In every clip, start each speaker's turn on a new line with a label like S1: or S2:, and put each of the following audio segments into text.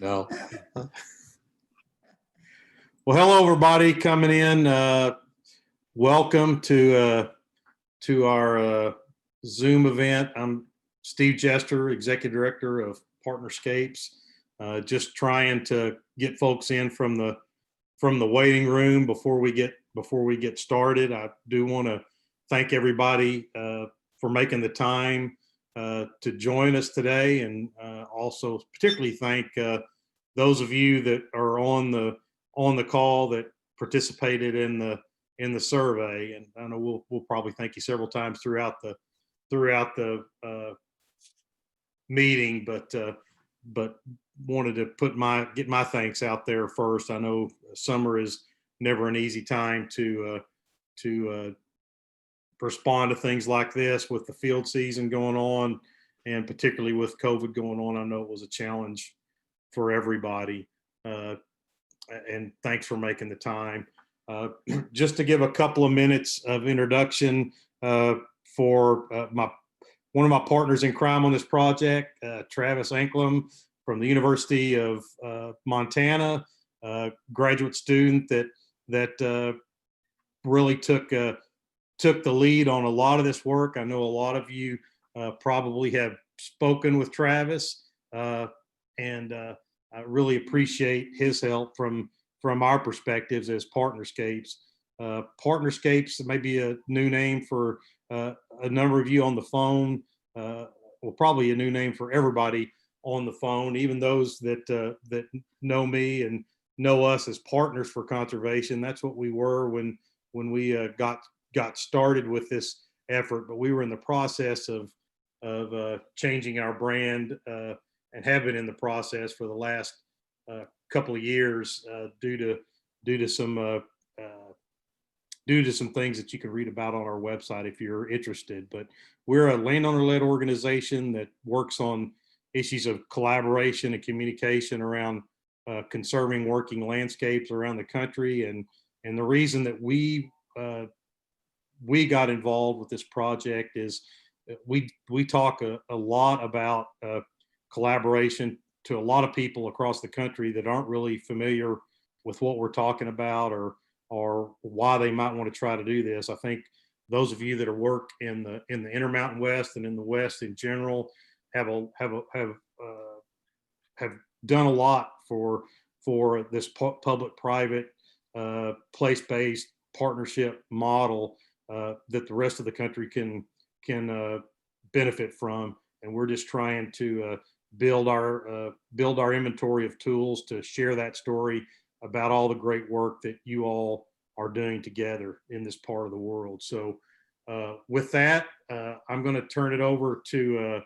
S1: No. Well, hello, everybody coming in. Welcome to our Zoom event. I'm Steve Jester, Executive Director of Partnerscapes. Just trying to get folks in from the waiting room before we get started. I do want to thank everybody for making the time to join us today, and also particularly thank those of you that are on the call that participated in the survey. And I know we'll probably thank you several times throughout the meeting, but wanted to get my thanks out there first. I know summer is never an easy time to respond to things like this with the field season going on, and particularly with COVID going on. I know it was a challenge for everybody, and thanks for making the time. Just to give a couple of minutes of introduction for one of my partners in crime on this project, Travis Anklum from the University of Montana, graduate student that really took the lead on a lot of this work. I know a lot of you probably have spoken with Travis, and I really appreciate his help from our perspectives as Partnerscapes. Partnerscapes may be a new name for a number of you on the phone, well, probably a new name for everybody on the phone, even those that know me and know us as partners for conservation. That's what we were when we got started with this effort. But we were in the process of changing our brand, and have been in the process for the last couple of years due to some things that you can read about on our website if you're interested. But we're a landowner-led organization that works on issues of collaboration and communication around conserving working landscapes around the country. And the reason that we got involved with this project is we talk a lot about collaboration to a lot of people across the country that aren't really familiar with what we're talking about, or why they might want to try to do this. I think those of you that are work in the Intermountain West and in the West in general have done a lot for this public-private place-based partnership model that the rest of the country can benefit from. And we're just trying to build our inventory of tools to share that story about all the great work that you all are doing together in this part of the world. So with that, I'm going to turn it over to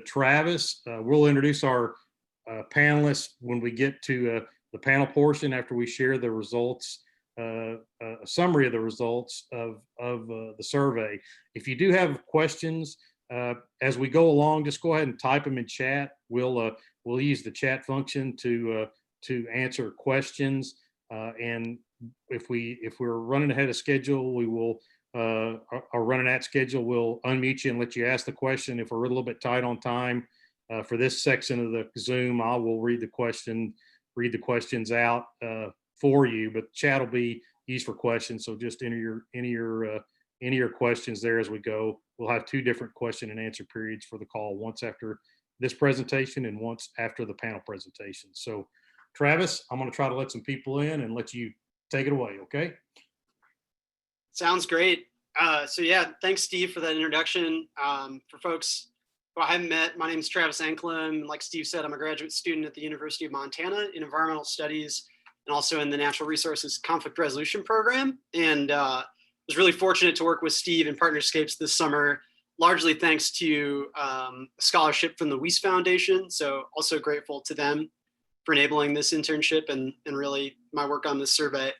S1: Travis. We'll introduce our panelists when we get to the panel portion, after we share the results, a summary of the results of the survey. If you do have questions as we go along, just go ahead and type them in chat. We'll use the chat function to answer questions, and if we're running ahead of schedule, we will are running at schedule, we'll unmute you and let you ask the question. If we're a little bit tight on time for this section of the Zoom, I will read the questions out for you, but chat will be used for questions. So just enter your questions there as we go. We'll have two different question and answer periods for the call, once after this presentation and once after the panel presentation. So Travis, I'm going to try to let some people in and let you take it away. Okay.
S2: Sounds great. So yeah, thanks Steve for that introduction. For folks who I haven't met, my name is Travis Anklum. Like Steve said, I'm a graduate student at the University of Montana in environmental studies and also in the Natural Resources Conflict Resolution Program. And was really fortunate to work with Steve in Partnerscapes this summer, largely thanks to a scholarship from the Weiss Foundation. So also grateful to them for enabling this internship and really my work on this survey.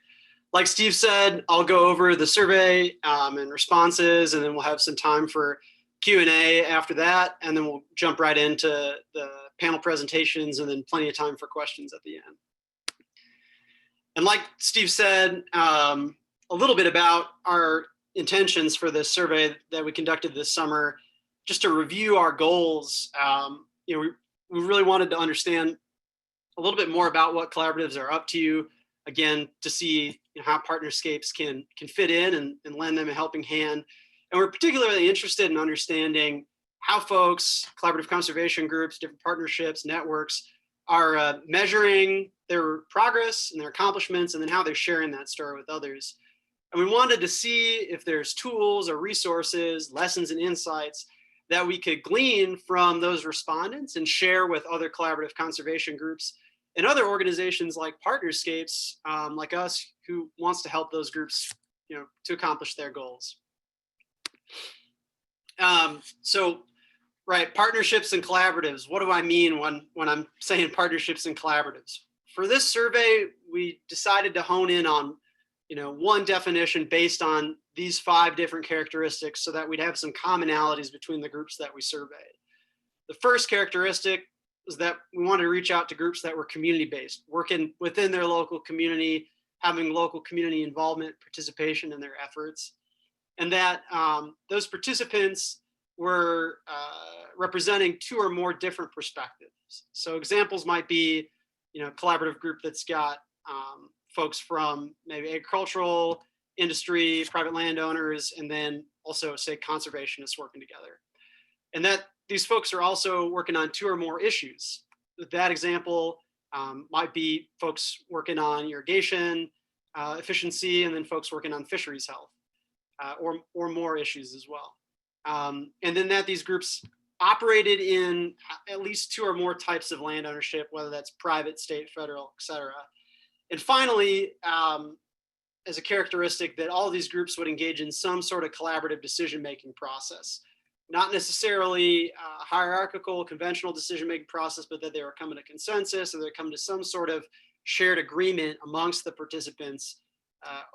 S2: Like Steve said, I'll go over the survey and responses, and then we'll have some time for Q&A after that, and then we'll jump right into the panel presentations and then plenty of time for questions at the end. And like Steve said, a little bit about our intentions for this survey that we conducted this summer. Just to review our goals, we really wanted to understand a little bit more about what collaboratives are up to, again, to see how Partnerscapes can fit in and lend them a helping hand. And we're particularly interested in understanding how folks, collaborative conservation groups, different partnerships, networks are measuring their progress and their accomplishments, and then how they're sharing that story with others. And we wanted to see if there's tools or resources, lessons and insights that we could glean from those respondents and share with other collaborative conservation groups and other organizations like Partnerscapes, like us, who wants to help those groups, to accomplish their goals. Right, partnerships and collaboratives. What do I mean when I'm saying partnerships and collaboratives? For this survey, we decided to hone in on, one definition based on these 5 different characteristics so that we'd have some commonalities between the groups that we surveyed. The first characteristic was that we wanted to reach out to groups that were community-based, working within their local community, having local community involvement, participation in their efforts, and that those participants were representing 2 or more different perspectives. So examples might be, collaborative group that's got folks from maybe agricultural industry, private landowners, and then also say conservationists working together. And that these folks are also working on 2 or more issues. That example might be folks working on irrigation efficiency, and then folks working on fisheries health, or more issues as well. And then that these groups operated in at least 2 or more types of land ownership, whether that's private, state, federal, et cetera. And finally, as a characteristic, that all of these groups would engage in some sort of collaborative decision-making process. Not necessarily a hierarchical, conventional decision-making process, but that they were coming to consensus, or they're coming to some sort of shared agreement amongst the participants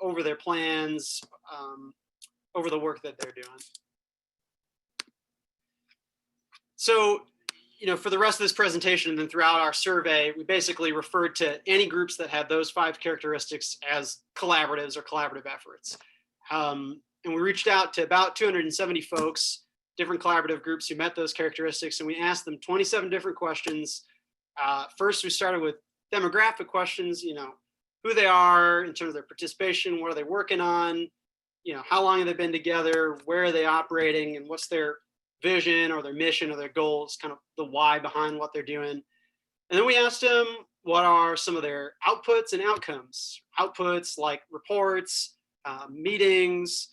S2: over their plans, over the work that they're doing. So, for the rest of this presentation and then throughout our survey, we basically referred to any groups that had those 5 characteristics as collaboratives or collaborative efforts. And we reached out to about 270 folks, different collaborative groups who met those characteristics, and we asked them 27 different questions. First, we started with demographic questions, who they are in terms of their participation, what are they working on, how long have they been together, where are they operating, and what's their vision or their mission or their goals, kind of the why behind what they're doing. And then we asked them what are some of their outputs and outcomes. Outputs like reports, meetings,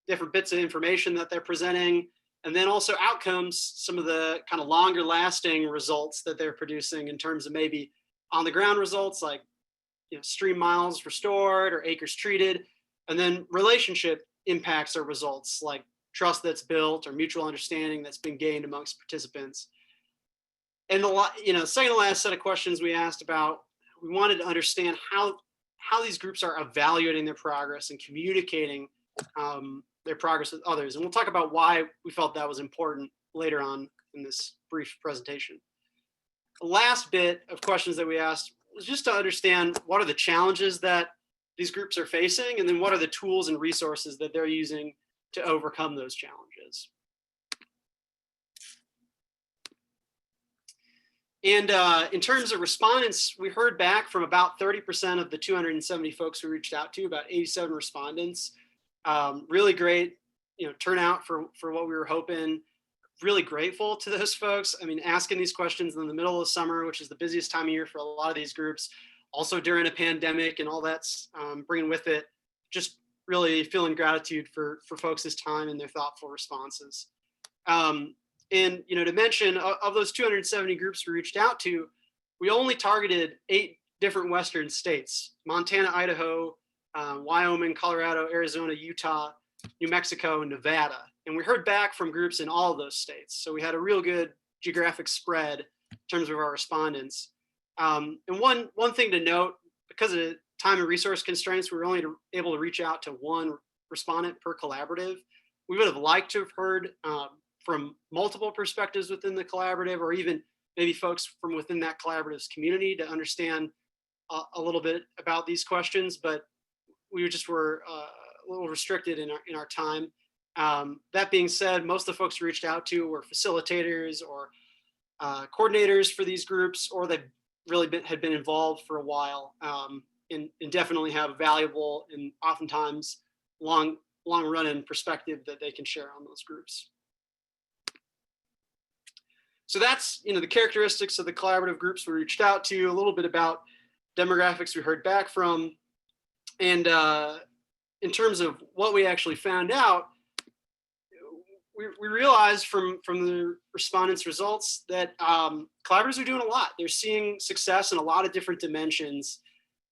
S2: different bits of information that they're presenting, and then also outcomes, some of the kind of longer lasting results that they're producing in terms of maybe on the ground results like stream miles restored or acres treated, and then relationship impacts or results like trust that's built or mutual understanding that's been gained amongst participants. And the second to last set of questions we asked about, we wanted to understand how these groups are evaluating their progress and communicating their progress with others. And we'll talk about why we felt that was important later on in this brief presentation. The last bit of questions that we asked was just to understand what are the challenges that these groups are facing, and then what are the tools and resources that they're using to overcome those challenges. And in terms of respondents, we heard back from about 30% of the 270 folks we reached out to, about 87 respondents. Really great, turnout for what we were hoping. Really grateful to those folks. I mean, asking these questions in the middle of the summer, which is the busiest time of year for a lot of these groups, also during a pandemic and all that's bringing with it, just really feeling gratitude for folks' time and their thoughtful responses. And, to mention, of those 270 groups we reached out to, we only targeted 8 different Western states: Montana, Idaho, Wyoming, Colorado, Arizona, Utah, New Mexico, and Nevada. And we heard back from groups in all of those states. So we had a real good geographic spread in terms of our respondents. And one thing to note, because of time and resource constraints, we were only able to reach out to 1 respondent per collaborative. We would have liked to have heard from multiple perspectives within the collaborative, or even maybe folks from within that collaborative's community to understand a little bit about these questions, but we just were a little restricted in our time. That being said, most of the folks we reached out to were facilitators or coordinators for these groups, or they've had been involved for a while, and definitely have valuable and oftentimes long run-in perspective that they can share on those groups. So that's, the characteristics of the collaborative groups we reached out to, a little bit about demographics we heard back from, and in terms of what we actually found out, we realized from the respondents' results that collaboratives are doing a lot. They're seeing success in a lot of different dimensions.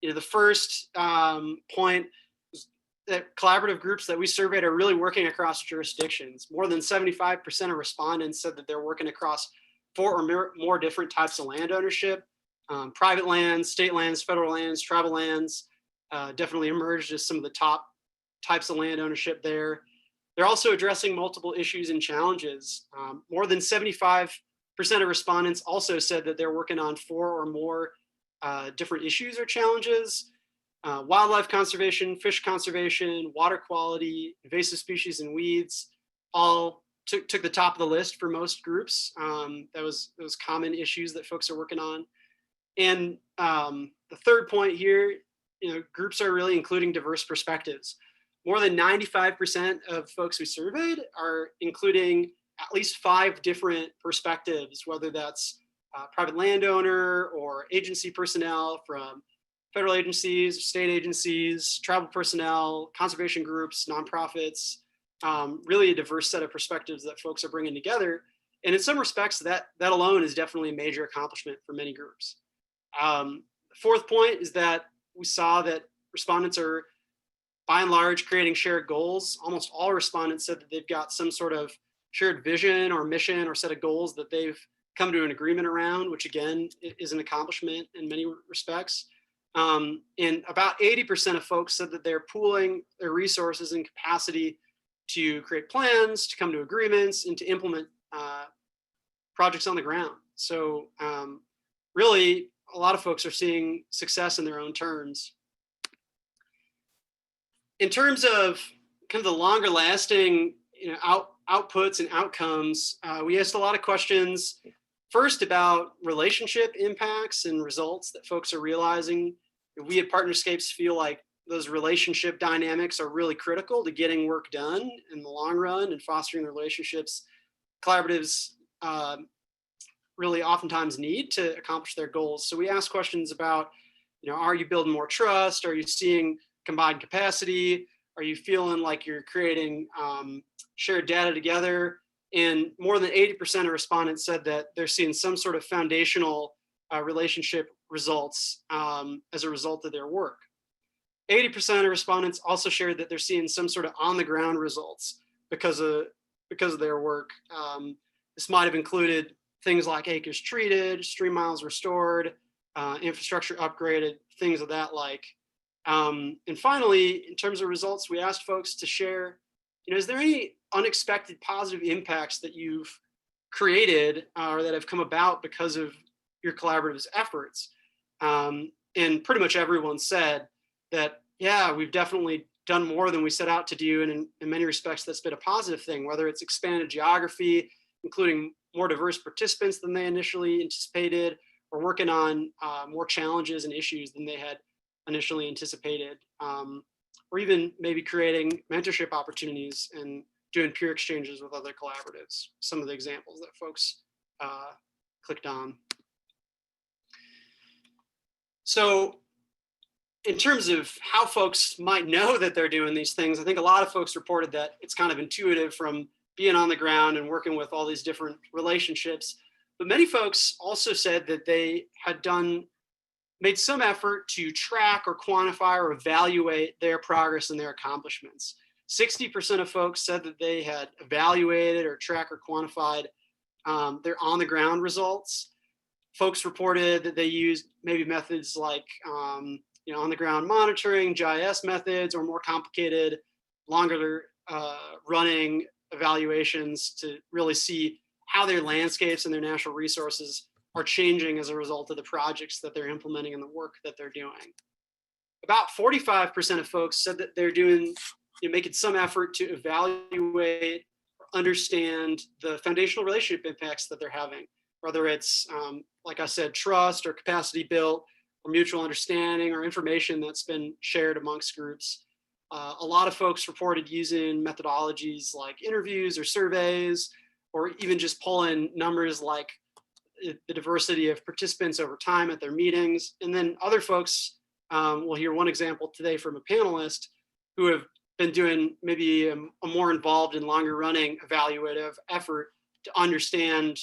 S2: The first point is that collaborative groups that we surveyed are really working across jurisdictions. More than 75% of respondents said that they're working across 4 or more different types of land ownership. Private lands, state lands, federal lands, tribal lands definitely emerged as some of the top types of land ownership there. They're also addressing multiple issues and challenges. More than 75% of respondents also said that they're working on 4 or more different issues or challenges. Wildlife conservation, fish conservation, water quality, invasive species and weeds, all took the top of the list for most groups. Those common issues that folks are working on. And the third point here, groups are really including diverse perspectives. More than 95% of folks we surveyed are including at least 5 different perspectives, whether that's private landowner or agency personnel from federal agencies, state agencies, tribal personnel, conservation groups, nonprofits, really a diverse set of perspectives that folks are bringing together. And in some respects, that alone is definitely a major accomplishment for many groups. The fourth point is that we saw that respondents are, by and large, creating shared goals. Almost all respondents said that they've got some sort of shared vision or mission or set of goals that they've come to an agreement around, which again is an accomplishment in many respects. And about 80% of folks said that they're pooling their resources and capacity to create plans, to come to agreements, and to implement projects on the ground. So really, a lot of folks are seeing success in their own terms. In terms of kind of the longer lasting outputs and outcomes, we asked a lot of questions. First, about relationship impacts and results that folks are realizing. We at Partnerscapes feel like those relationship dynamics are really critical to getting work done in the long run and fostering the relationships collaboratives really oftentimes need to accomplish their goals. So we ask questions about, are you building more trust? Are you seeing combined capacity? Are you feeling like you're creating shared data together? And more than 80% of respondents said that they're seeing some sort of foundational relationship results as a result of their work. 80% of respondents also shared that they're seeing some sort of on-the-ground results because of their work. This might have included things like acres treated, stream miles restored, infrastructure upgraded, things of that like. And finally, in terms of results, we asked folks to share, is there any unexpected positive impacts that you've created or that have come about because of your collaborative's efforts? And pretty much everyone said that, yeah, we've definitely done more than we set out to do. And in many respects, that's been a positive thing, whether it's expanded geography, including more diverse participants than they initially anticipated, or working on more challenges and issues than they had initially anticipated, or even maybe creating mentorship opportunities and doing peer exchanges with other collaboratives. Some of the examples that folks clicked on. So in terms of how folks might know that they're doing these things, I think a lot of folks reported that it's kind of intuitive from being on the ground and working with all these different relationships. But many folks also said that they had made some effort to track or quantify or evaluate their progress and their accomplishments. 60% of folks said that they had evaluated or tracked or quantified their on-the-ground results. Folks reported that they used maybe methods like on-the-ground monitoring, GIS methods, or more complicated, longer running evaluations to really see how their landscapes and their natural resources are changing as a result of the projects that they're implementing and the work that they're doing. About 45% of folks said that they're making some effort to evaluate or understand the foundational relationship impacts that they're having. whether it's, like I said, trust or capacity built or mutual understanding or information that's been shared amongst groups. A lot of folks reported using methodologies like interviews or surveys, or even just pulling numbers like the diversity of participants over time at their meetings. And then other folks, we'll hear one example today from a panelist who have been doing maybe a more involved and longer running evaluative effort to understand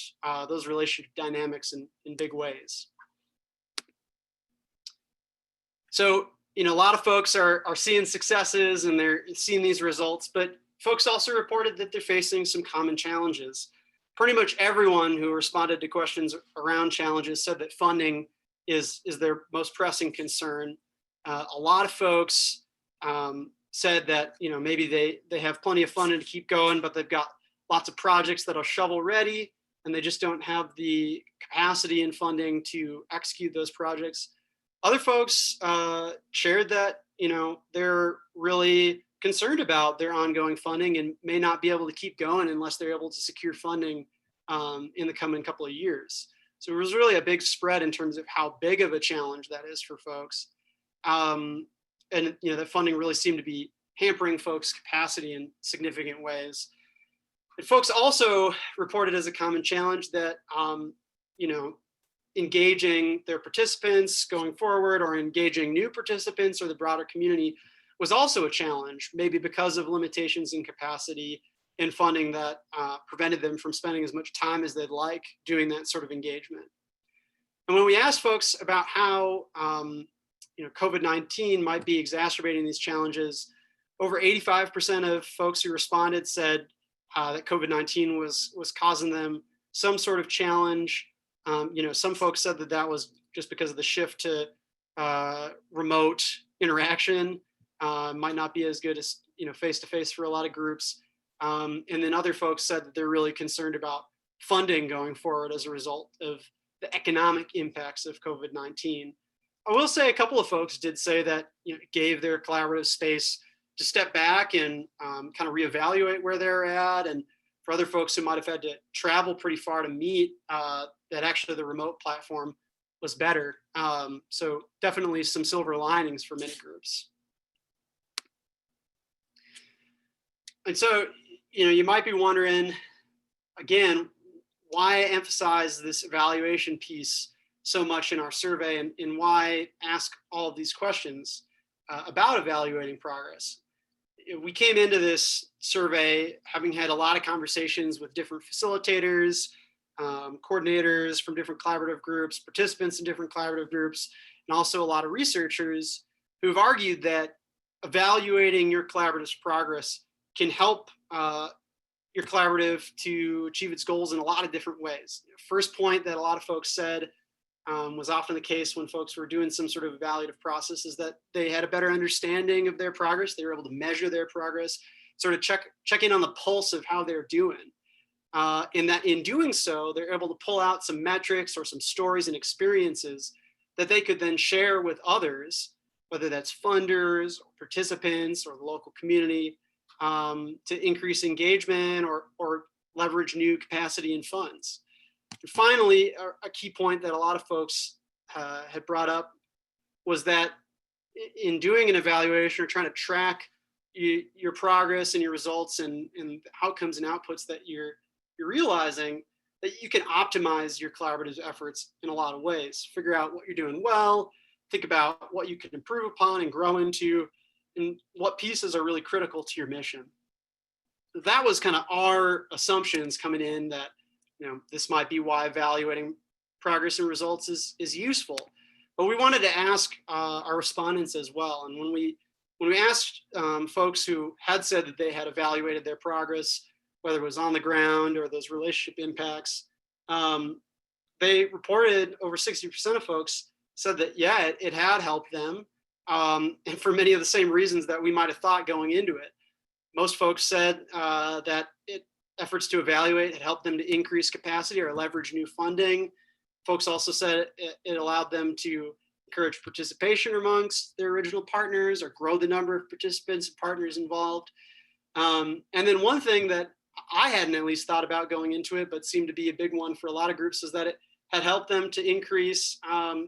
S2: those relationship dynamics in big ways. So, a lot of folks are seeing successes and they're seeing these results, but folks also reported that they're facing some common challenges. Pretty much everyone who responded to questions around challenges said that funding is their most pressing concern. A lot of folks said that maybe they have plenty of funding to keep going, but they've got lots of projects that are shovel ready and they just don't have the capacity and funding to execute those projects. Other folks shared that they're really concerned about their ongoing funding and may not be able to keep going unless they're able to secure funding in the coming couple of years. So it was really a big spread in terms of how big of a challenge that is for folks. And that funding really seemed to be hampering folks' capacity in significant ways. And folks also reported as a common challenge that engaging their participants going forward or engaging new participants or the broader community was also a challenge, maybe because of limitations in capacity and funding that prevented them from spending as much time as they'd like doing that sort of engagement. And when we asked folks about how COVID-19 might be exacerbating these challenges, over 85% of folks who responded said that COVID-19 was causing them some sort of challenge. Some folks said that was just because of the shift to remote interaction. Might not be as good as face-to-face for a lot of groups. And then other folks said that they're really concerned about funding going forward as a result of the economic impacts of COVID-19. I will say a couple of folks did say that it gave their collaborative space to step back and kind of reevaluate where they're at. And for other folks who might have had to travel pretty far to meet, that actually the remote platform was better. So definitely some silver linings for many groups. And so, you might be wondering, again, why emphasize this evaluation piece so much in our survey and why ask all of these questions about evaluating progress? We came into this survey having had a lot of conversations with different facilitators, coordinators from different collaborative groups, participants in different collaborative groups, and also a lot of researchers who've argued that evaluating your collaborative's progress can help your collaborative to achieve its goals in a lot of different ways. First point that a lot of folks said was often the case when folks were doing some sort of evaluative process is that they had a better understanding of their progress. They were able to measure their progress, sort of check in on the pulse of how they're doing. In that in doing so, they're able to pull out some metrics or some stories and experiences that they could then share with others, whether that's funders or participants or the local community, to increase engagement or leverage new capacity and funds. And finally, a key point that a lot of folks had brought up was that in doing an evaluation or trying to track your progress and your results and outcomes and outputs that you're realizing, that you can optimize your collaborative efforts in a lot of ways. Figure out what you're doing well, think about what you can improve upon and grow into, and what pieces are really critical to your mission. That was kind of our assumptions coming in, that this might be why evaluating progress and results is useful. But we wanted to ask our respondents as well. And when we asked folks who had said that they had evaluated their progress, whether it was on the ground or those relationship impacts, they reported over 60% of folks said that, yeah, it had helped them. And for many of the same reasons that we might have thought going into it. Most folks said that efforts to evaluate had helped them to increase capacity or leverage new funding. Folks also said it allowed them to encourage participation amongst their original partners or grow the number of participants and partners involved. And then one thing that I hadn't at least thought about going into it, but seemed to be a big one for a lot of groups, is that it had helped them to increase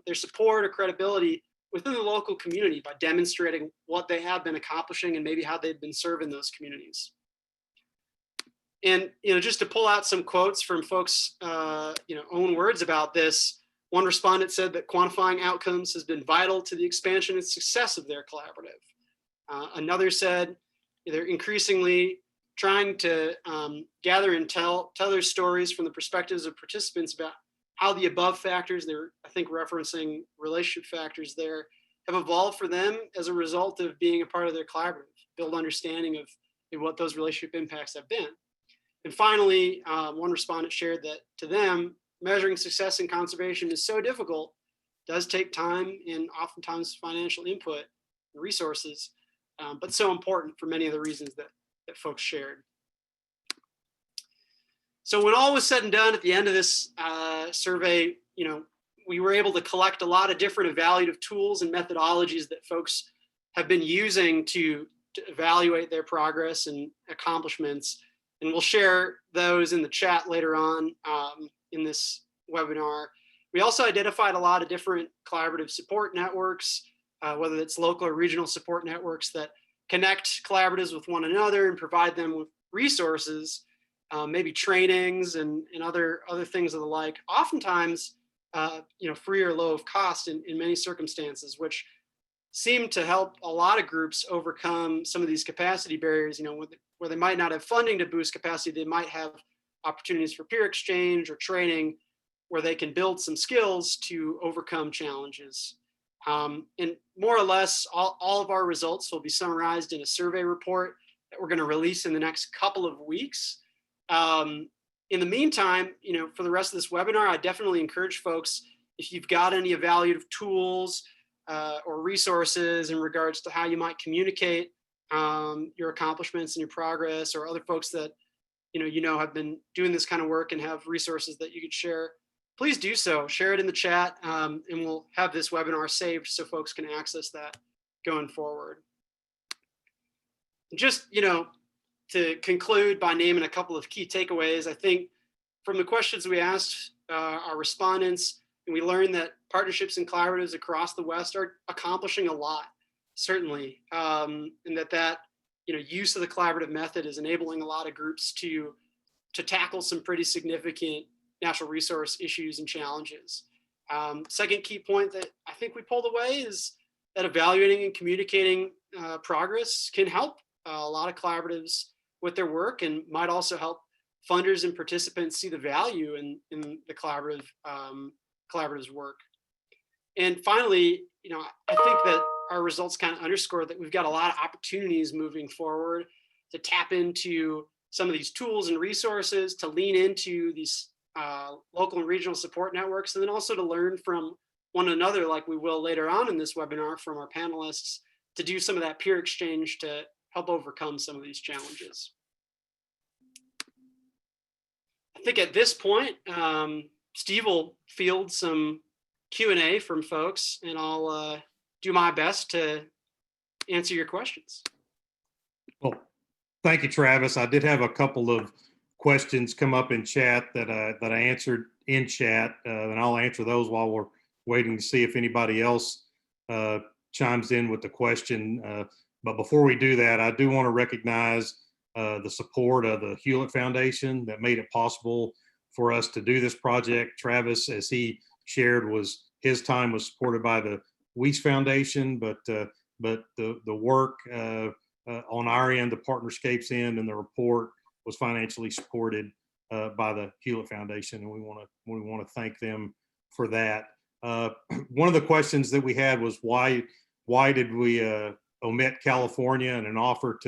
S2: their support or credibility within the local community by demonstrating what they have been accomplishing and maybe how they've been serving those communities. And just to pull out some quotes from folks' own words about this, one respondent said that quantifying outcomes has been vital to the expansion and success of their collaborative. Another said they're increasingly trying to gather and tell their stories from the perspectives of participants about how the above factors, they're, I think, referencing relationship factors there, have evolved for them as a result of being a part of their collaborative, build understanding of what those relationship impacts have been. And finally, one respondent shared that to them, measuring success in conservation is so difficult, does take time and oftentimes financial input and resources, but so important for many of the reasons that folks shared. So when all was said and done at the end of this survey, we were able to collect a lot of different evaluative tools and methodologies that folks have been using to evaluate their progress and accomplishments. And we'll share those in the chat later on in this webinar. We also identified a lot of different collaborative support networks, whether it's local or regional support networks that connect collaboratives with one another and provide them with resources, maybe trainings and other things of the like, oftentimes free or low of cost in many circumstances, which seem to help a lot of groups overcome some of these capacity barriers, where they might not have funding to boost capacity. They might have opportunities for peer exchange or training where they can build some skills to overcome challenges. And more or less, all of our results will be summarized in a survey report that we're going to release in the next couple of weeks. In the meantime, for the rest of this webinar, I definitely encourage folks, if you've got any evaluative tools or resources in regards to how you might communicate your accomplishments and your progress, or other folks that have been doing this kind of work and have resources that you could share, please do so. Share it in the chat, and we'll have this webinar saved so folks can access that going forward. Just, to conclude by naming a couple of key takeaways, I think from the questions we asked our respondents, and we learned that partnerships and collaboratives across the West are accomplishing a lot, certainly, and that use of the collaborative method is enabling a lot of groups to tackle some pretty significant natural resource issues and challenges. Second key point that I think we pulled away is that evaluating and communicating progress can help a lot of collaboratives with their work, and might also help funders and participants see the value in the collaborative's work. And finally, I think that our results kind of underscore that we've got a lot of opportunities moving forward to tap into some of these tools and resources, to lean into these local and regional support networks, and then also to learn from one another, like we will later on in this webinar from our panelists, to do some of that peer exchange to help overcome some of these challenges. I think at this point, Steve will field some Q&A from folks, and I'll do my best to answer your questions.
S1: Well, thank you, Travis. I did have a couple of questions come up in chat that I answered in chat, and I'll answer those while we're waiting to see if anybody else chimes in with the question. But before we do that, I do want to recognize the support of the Hewlett Foundation that made it possible for us to do this project. Travis, as he shared, his time was supported by the Weiss Foundation, but the work on our end, the Partnerscapes end, and the report was financially supported by the Hewlett Foundation, and we want to thank them for that. One of the questions that we had was why did we omit California and an offer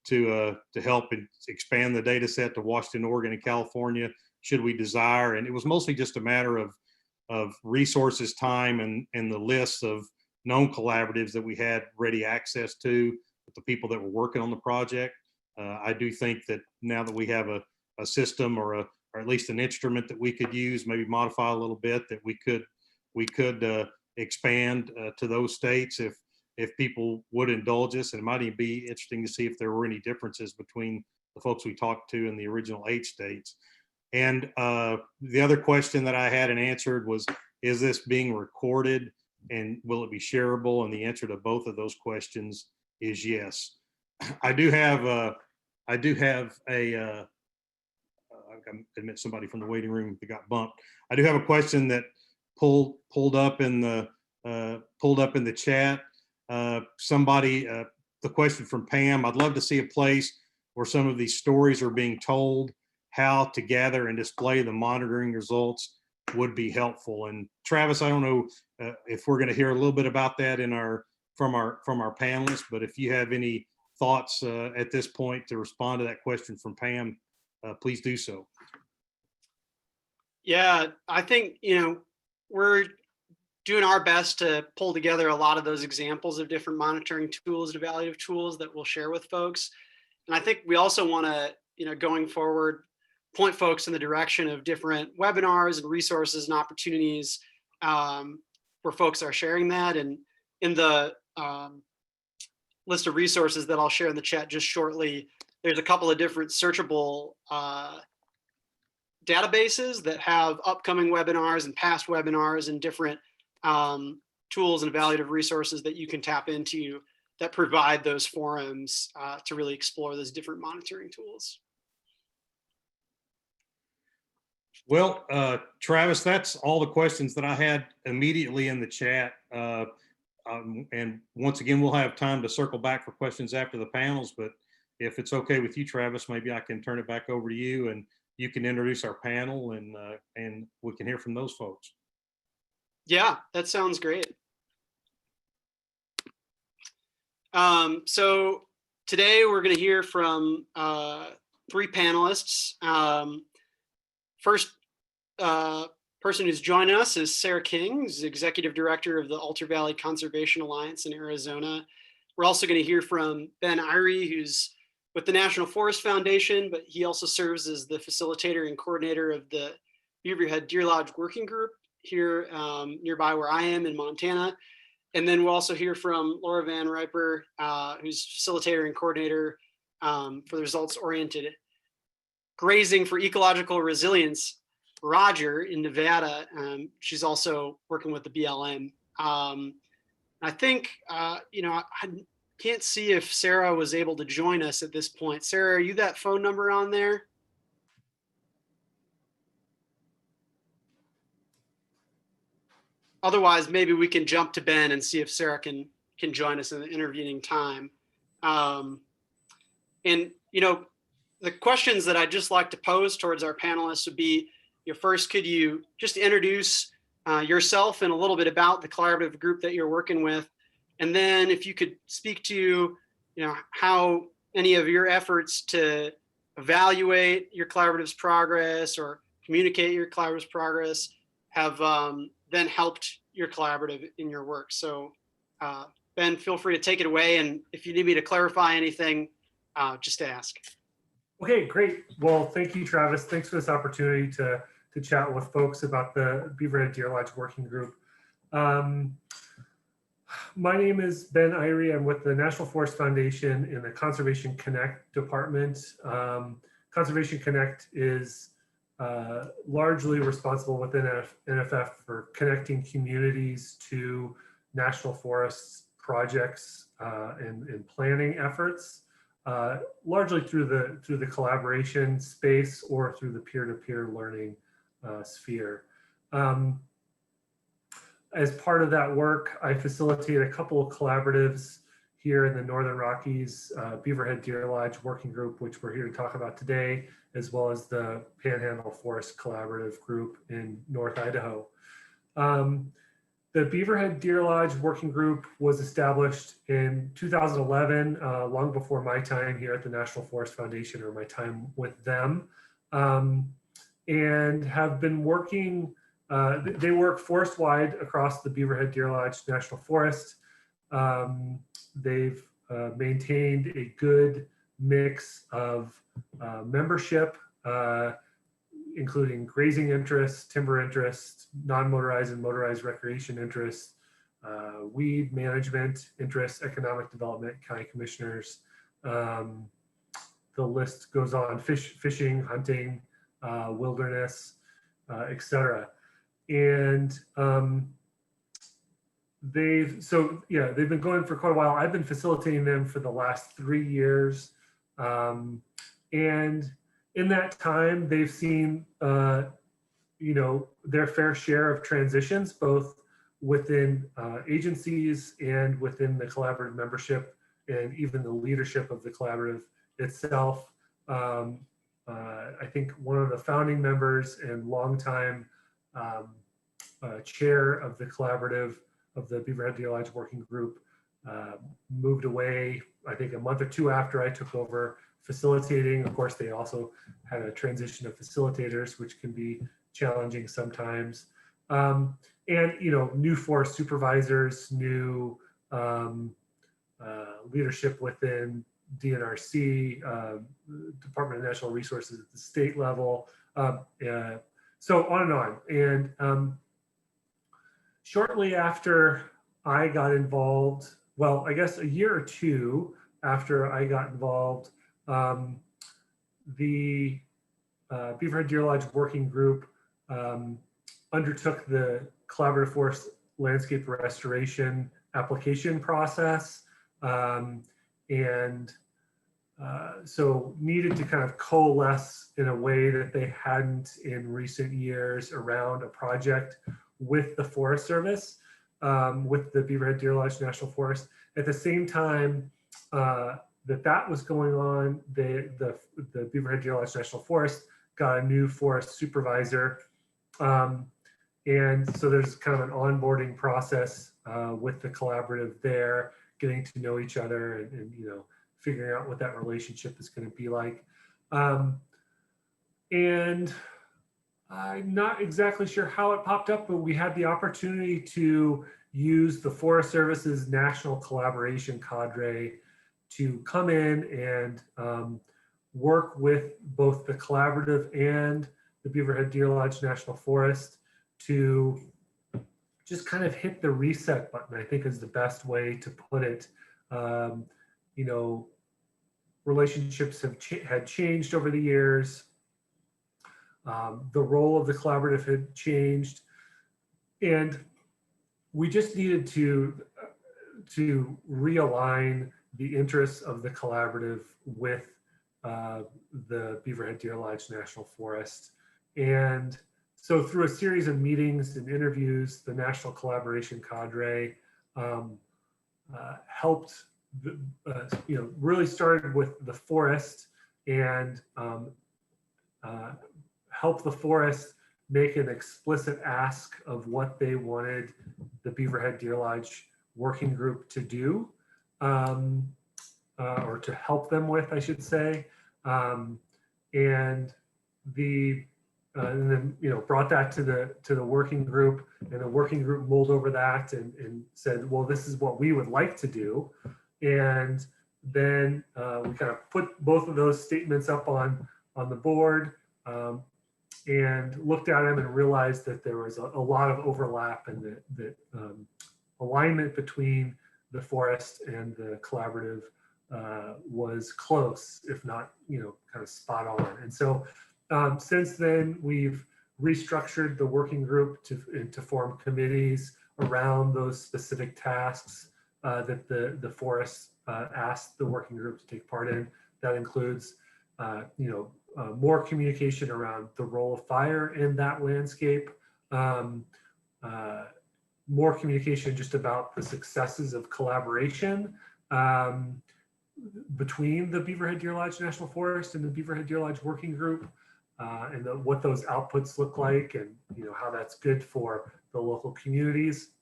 S1: to help expand the data set to Washington, Oregon, and California, should we desire. And it was mostly just a matter of resources, time, and the lists of known collaboratives that we had ready access to with the people that were working on the project. I do think that now that we have a system or at least an instrument that we could use, maybe modify a little bit, that we could expand to those states if people would indulge us. And it might even be interesting to see if there were any differences between the folks we talked to in the original 8 states. And the other question that I hadn't answered was, is this being recorded and will it be shareable? And the answer to both of those questions is yes. I do have a I admit somebody from the waiting room that got bumped. I do have a question that pulled up in the chat. The question from Pam: I'd love to see a place where some of these stories are being told. How to gather and display the monitoring results would be helpful. And Travis, I don't know if we're going to hear a little bit about that from our panelists, but if you have any thoughts at this point to respond to that question from Pam, please do so.
S2: Yeah, I think, we're doing our best to pull together a lot of those examples of different monitoring tools and evaluative tools that we'll share with folks. And I think we also want to, going forward, point folks in the direction of different webinars and resources and opportunities where folks are sharing that. And in the list of resources that I'll share in the chat just shortly, there's a couple of different searchable databases that have upcoming webinars and past webinars and different tools and evaluative resources that you can tap into that provide those forums to really explore those different monitoring tools.
S1: Well, Travis, that's all the questions that I had immediately in the chat. And once again, we'll have time to circle back for questions after the panels, but if it's okay with you, Travis, maybe I can turn it back over to you and you can introduce our panel and we can hear from those folks.
S2: Yeah, that sounds great. So today we're going to hear from 3 panelists. First person who's joining us is Sarah King, who's Executive Director of the Altar Valley Conservation Alliance in Arizona. We're also going to hear from Ben Irie, who's with the National Forest Foundation, but he also serves as the facilitator and coordinator of the Beaverhead Deer Lodge Working Group here nearby where I am in Montana. And then we'll also hear from Laura Van Riper, who's facilitator and coordinator for the results-oriented Grazing for Ecological Resilience, Roger, in Nevada. She's also working with the BLM. I think, I can't see if Sarah was able to join us at this point. Sarah, are you that phone number on there? Otherwise, maybe we can jump to Ben and see if Sarah can join us in the intervening time. The questions that I'd just like to pose towards our panelists would be, first, could you just introduce yourself and a little bit about the collaborative group that you're working with? And then if you could speak to, how any of your efforts to evaluate your collaborative's progress or communicate your collaborative's progress have then helped your collaborative in your work. So Ben, feel free to take it away. And if you need me to clarify anything, just ask.
S3: Okay, great. Well, thank you, Travis. Thanks for this opportunity to chat with folks about the Beaverhead Deer Lodge Working Group. My name is Ben Irie. I'm with the National Forest Foundation in the Conservation Connect department. Conservation Connect is largely responsible within NFF for connecting communities to national forests projects and planning efforts. Largely through the collaboration space or through the peer-to-peer learning sphere. As part of that work, I facilitate a couple of collaboratives here in the Northern Rockies, Beaverhead Deer Lodge Working Group, which we're here to talk about today, as well as the Panhandle Forest Collaborative Group in North Idaho. The Beaverhead Deer Lodge Working Group was established in 2011, long before my time here at the National Forest Foundation or my time with them, and have been working, they work forest-wide across the Beaverhead Deer Lodge National Forest. They've maintained a good mix of membership, including grazing interests, timber interests, non-motorized and motorized recreation interests, weed management interests, economic development, county commissioners, the list goes on: fishing, hunting, wilderness, etc. And they've been going for quite a while. I've been facilitating them for the last 3 years, and in that time, they've seen their fair share of transitions, both within agencies and within the collaborative membership, and even the leadership of the collaborative itself. I think one of the founding members and longtime chair of the collaborative of the Beaverhead Deer Lodge Working Group moved away, I think, a month or two after I took over facilitating. Of course, they also had a transition of facilitators, which can be challenging sometimes. And, new forest supervisors, new leadership within DNRC, Department of Natural Resources at the state level, so on and on. And shortly after I got involved, well, I guess a year or two after I got involved, the Beaverhead Deer Lodge Working Group undertook the collaborative forest landscape restoration application process, so needed to kind of coalesce in a way that they hadn't in recent years around a project with the Forest Service, with the Beaverhead Deer Lodge National Forest. At the same time that was going on, the Beaverhead Deer Lodge National Forest got a new forest supervisor. And so there's kind of an onboarding process with the collaborative there, getting to know each other and figuring out what that relationship is going to be like. And I'm not exactly sure how it popped up, but we had the opportunity to use the Forest Service's National Collaboration Cadre to come in and work with both the collaborative and the Beaverhead Deer Lodge National Forest to just kind of hit the reset button, I think is the best way to put it. Relationships had changed over the years. The role of the collaborative had changed, and we just needed to realign the interests of the collaborative with the Beaverhead Deer Lodge National Forest. And so through a series of meetings and interviews, the National Collaboration Cadre helped, really started with the forest and helped the forest make an explicit ask of what they wanted the Beaverhead Deer Lodge Working Group to do, or to help them with, I should say. And then brought that to the working group, and the working group mulled over that and said, well, this is what we would like to do. And then we kind of put both of those statements up on the board, and looked at them and realized that there was a lot of overlap, and that alignment between the forest and the collaborative was close, if not, kind of spot on. And so since then, we've restructured the working group to form committees around those specific tasks that the forest asked the working group to take part in. That includes, more communication around the role of fire in that landscape, more communication just about the successes of collaboration between the Beaverhead Deer Lodge National Forest and the Beaverhead Deer Lodge Working Group, and what those outputs look like, and how that's good for the local communities,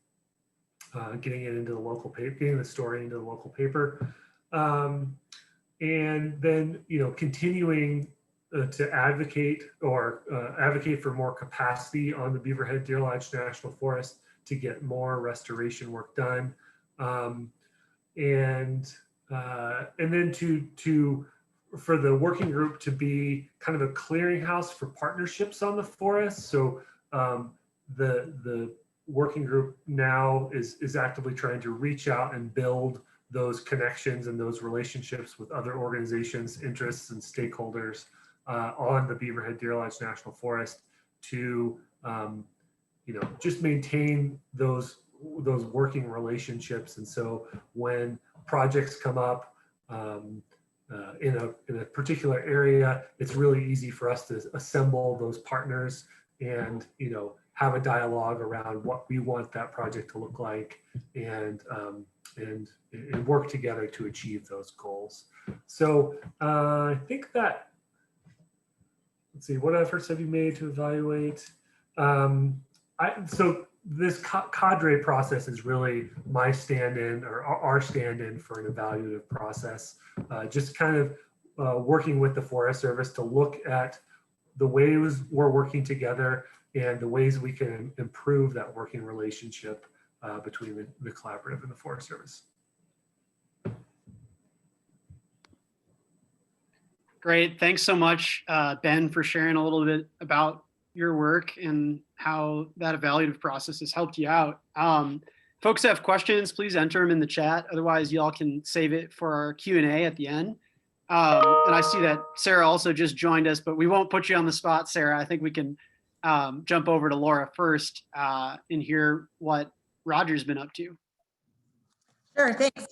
S3: getting it into the local paper, getting the story into the local paper, and then continuing to advocate for more capacity on the Beaverhead Deer Lodge National Forest to get more restoration work done, and then for the working group to be kind of a clearinghouse for partnerships on the forest. So the working group now is actively trying to reach out and build those connections and those relationships with other organizations, interests, and stakeholders on the Beaverhead Deer Lodge National Forest to, just maintain those working relationships. And so when projects come up in a particular area, it's really easy for us to assemble those partners and, have a dialogue around what we want that project to look like, and work together to achieve those goals. So I think that, let's see, what efforts have you made to evaluate? So this cadre process is really my stand-in, or our stand-in, for an evaluative process. Just kind of working with the Forest Service to look at the ways we're working together and the ways we can improve that working relationship between the collaborative and the Forest Service.
S2: Great. Thanks so much, Ben, for sharing a little bit about your work and how that evaluative process has helped you out. Folks that have questions, please enter them in the chat. Otherwise, y'all can save it for our Q&A at the end. And I see that Sarah also just joined us, but we won't put you on the spot, Sarah. I think we can jump over to Laura first and hear what Roger's been up to.
S4: Sure, thanks.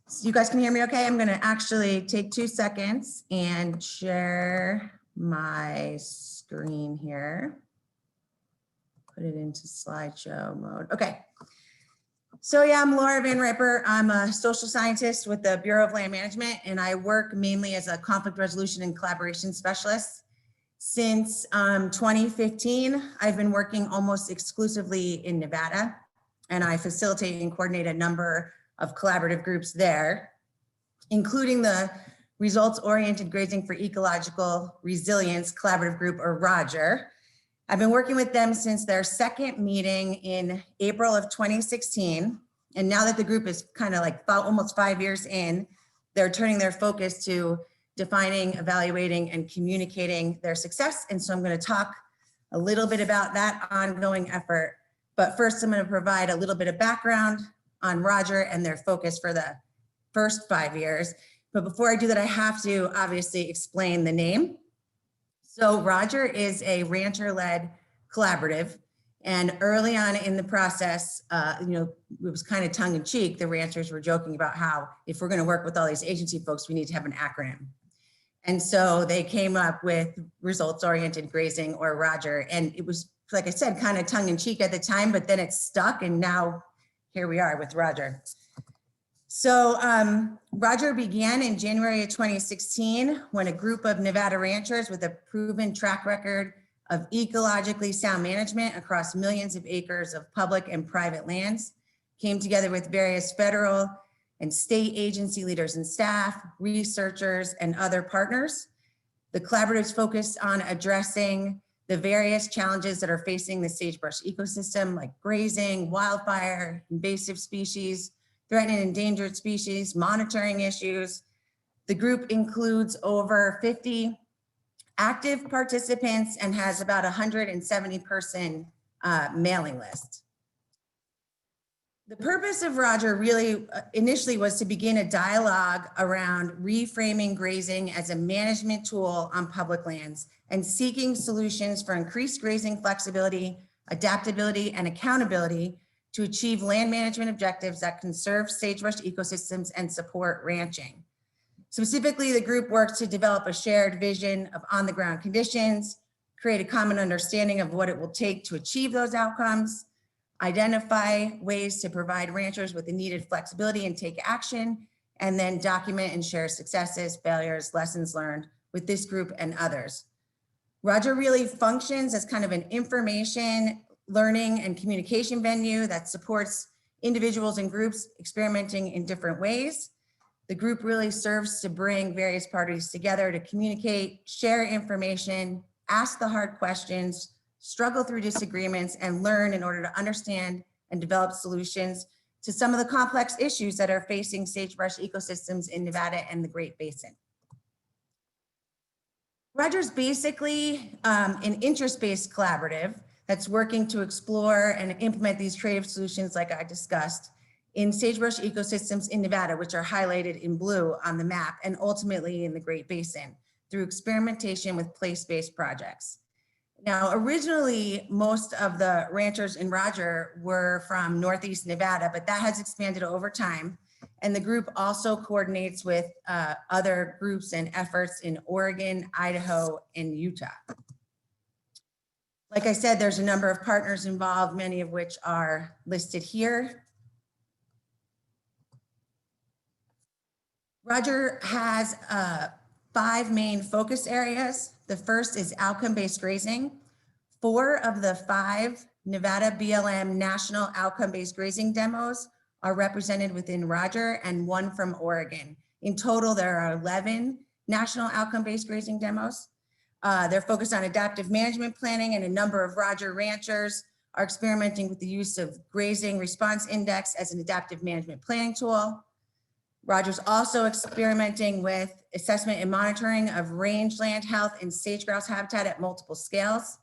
S4: So you guys can hear me okay? I'm going to actually take 2 seconds and share my screen here. Put it into slideshow mode. Okay. So yeah, I'm Laura Van Ripper. I'm a social scientist with the Bureau of Land Management, and I work mainly as a conflict resolution and collaboration specialist. Since 2015, I've been working almost exclusively in Nevada, and I facilitate and coordinate a number of collaborative groups there, including the Results-Oriented Grazing for Ecological Resilience Collaborative Group, or ROGER. I've been working with them since their second meeting in April of 2016. And now that the group is kind of like almost 5 years in, they're turning their focus to defining, evaluating, and communicating their success. And so I'm going to talk a little bit about that ongoing effort. But first, I'm going to provide a little bit of background on ROGER and their focus for the first 5 years. But before I do that, I have to obviously explain the name. So ROGER is a rancher-led collaborative. And early on in the process, it was kind of tongue in cheek. The ranchers were joking about how if we're going to work with all these agency folks, we need to have an acronym. And so they came up with Results-Oriented Grazing, or ROGER. And it was, like I said, kind of tongue in cheek at the time, but then it stuck. And now here we are with ROGER. So ROGER began in January of 2016 when a group of Nevada ranchers with a proven track record of ecologically sound management across millions of acres of public and private lands came together with various federal and state agency leaders and staff, researchers, and other partners. The collaboratives focused on addressing the various challenges that are facing the sagebrush ecosystem, like grazing, wildfire, invasive species, threatened and endangered species, monitoring issues. The group includes over 50 active participants and has about 170 person mailing list. The purpose of ROGER really initially was to begin a dialogue around reframing grazing as a management tool on public lands and seeking solutions for increased grazing flexibility, adaptability, and accountability to achieve land management objectives that conserve sagebrush ecosystems and support ranching. Specifically, the group works to develop a shared vision of on-the-ground conditions, create a common understanding of what it will take to achieve those outcomes, identify ways to provide ranchers with the needed flexibility and take action, and then document and share successes, failures, lessons learned with this group and others. ROGER really functions as kind of an information, learning, and communication venue that supports individuals and groups experimenting in different ways. The group really serves to bring various parties together to communicate, share information, ask the hard questions, struggle through disagreements, and learn in order to understand and develop solutions to some of the complex issues that are facing sagebrush ecosystems in Nevada and the Great Basin. ROGER is basically an interest-based collaborative that's working to explore and implement these creative solutions like I discussed in sagebrush ecosystems in Nevada, which are highlighted in blue on the map, and ultimately in the Great Basin through experimentation with place-based projects. Now, originally, most of the ranchers in Roger were from Northeast Nevada, but that has expanded over time. And the group also coordinates with other groups and efforts in Oregon, Idaho, and Utah. Like I said, there's a number of partners involved, many of which are listed here. Roger has 5 main focus areas. The first is outcome-based grazing. 4 of the 5 Nevada BLM national outcome-based grazing demos are represented within Roger, and 1 from Oregon. In total, there are 11 national outcome-based grazing demos. They're focused on adaptive management planning, and a number of Roger ranchers are experimenting with the use of grazing response index as an adaptive management planning tool. Roger's also experimenting with assessment and monitoring of rangeland health and sage-grouse habitat at multiple scales.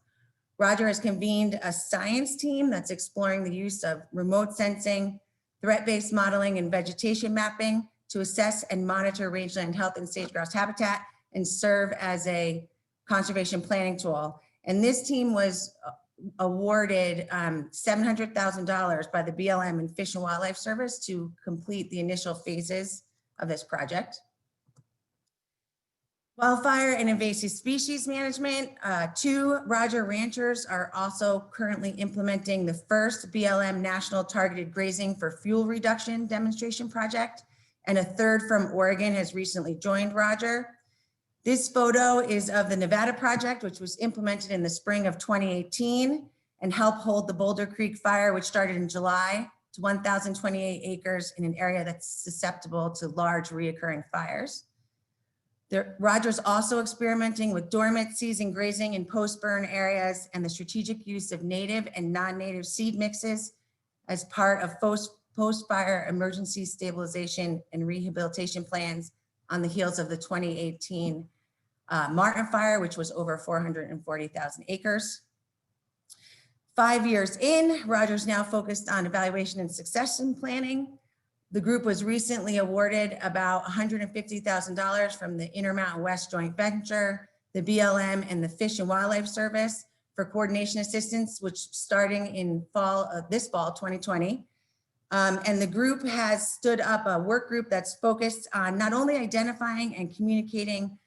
S4: Roger has convened a science team that's exploring the use of remote sensing, threat-based modeling, and vegetation mapping to assess and monitor rangeland health and sage-grouse habitat and serve as a conservation planning tool. And this team was awarded $700,000 by the BLM and Fish and Wildlife Service to complete the initial phases of this project. Wildfire and invasive species management. 2 Roger ranchers are also currently implementing the first BLM National Targeted Grazing for Fuel Reduction demonstration project, and a 3rd from Oregon has recently joined Roger. This photo is of the Nevada project, which was implemented in the spring of 2018 and helped hold the Boulder Creek fire, which started in July, to 1,028 acres in an area that's susceptible to large reoccurring fires. Roger's also experimenting with dormant season grazing in post-burn areas and the strategic use of native and non-native seed mixes as part of post-fire emergency stabilization and rehabilitation plans on the heels of the 2018 Martin Fire, which was over 440,000 acres. 5 years in, Roger's now focused on evaluation and succession planning. The group was recently awarded about $150,000 from the Intermountain West joint venture, the BLM, and the Fish and Wildlife Service for coordination assistance, which starting in this fall 2020. And the group has stood up a work group that's focused on not only identifying and communicating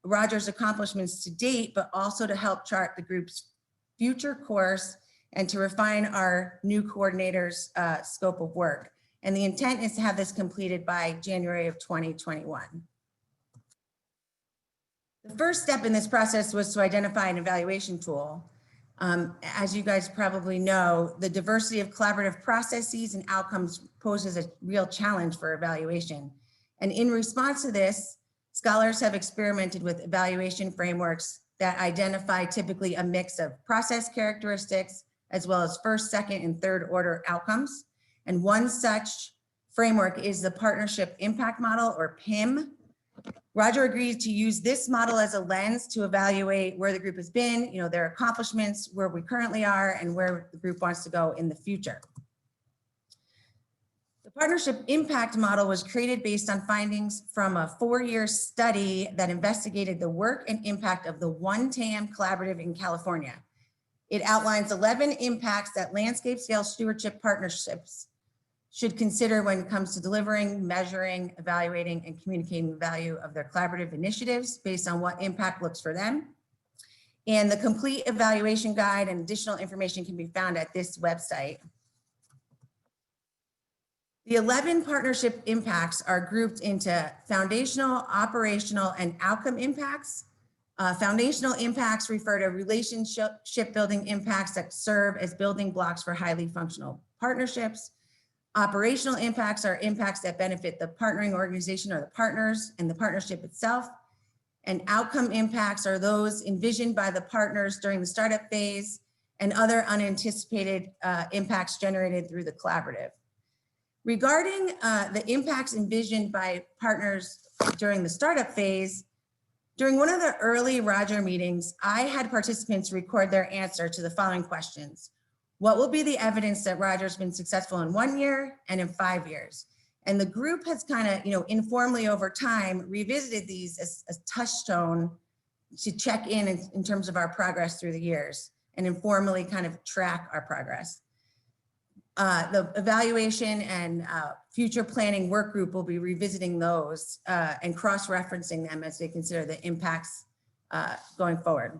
S4: Roger's accomplishments to date, but also to help chart the group's future course and to refine our new coordinator's scope of work. And the intent is to have this completed by January of 2021. The first step in this process was to identify an evaluation tool. As you guys probably know, the diversity of collaborative processes and outcomes poses a real challenge for evaluation. And in response to this, scholars have experimented with evaluation frameworks that identify typically a mix of process characteristics, as well as first, second, and third order outcomes. And one such framework is the Partnership Impact Model, or PIM. Roger agreed to use this model as a lens to evaluate where the group has been, their accomplishments, where we currently are, and where the group wants to go in the future. The Partnership Impact Model was created based on findings from a 4-year study that investigated the work and impact of the One TAM Collaborative in California. It outlines 11 impacts that landscape scale stewardship partnerships should consider when it comes to delivering, measuring, evaluating, and communicating the value of their collaborative initiatives based on what impact looks for them. And the complete evaluation guide and additional information can be found at this website. The 11 partnership impacts are grouped into foundational, operational, and outcome impacts. Foundational impacts refer to relationship building impacts that serve as building blocks for highly functional partnerships. Operational impacts are impacts that benefit the partnering organization or the partners and the partnership itself. And outcome impacts are those envisioned by the partners during the startup phase and other unanticipated impacts generated through the collaborative. Regarding the impacts envisioned by partners during the startup phase, during one of the early Roger meetings, I had participants record their answer to the following questions. What will be the evidence that Roger's been successful in 1 year and in 5 years? And the group has kind of, informally over time revisited these as a touchstone to check in terms of our progress through the years and informally kind of track our progress. The evaluation and future planning work group will be revisiting those and cross-referencing them as they consider the impacts going forward.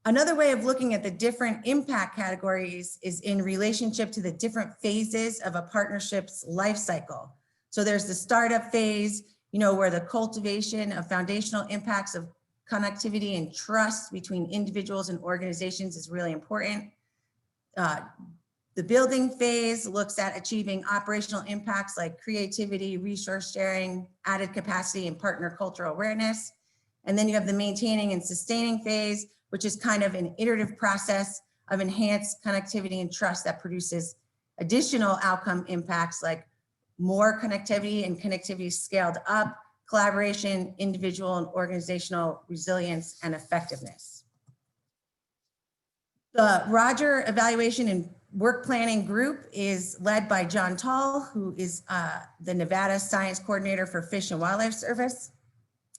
S4: Another way of looking at the different impact categories is in relationship to the different phases of a partnership's life cycle. So there's the startup phase, where the cultivation of foundational impacts of connectivity and trust between individuals and organizations is really important. The building phase looks at achieving operational impacts like creativity, resource sharing, added capacity, and partner cultural awareness. And then you have the maintaining and sustaining phase, which is kind of an iterative process of enhanced connectivity and trust that produces additional outcome impacts like more connectivity and connectivity scaled up, collaboration, individual and organizational resilience, and effectiveness. The Roger Evaluation and Work Planning Group is led by John Tall, who is the Nevada Science Coordinator for Fish and Wildlife Service.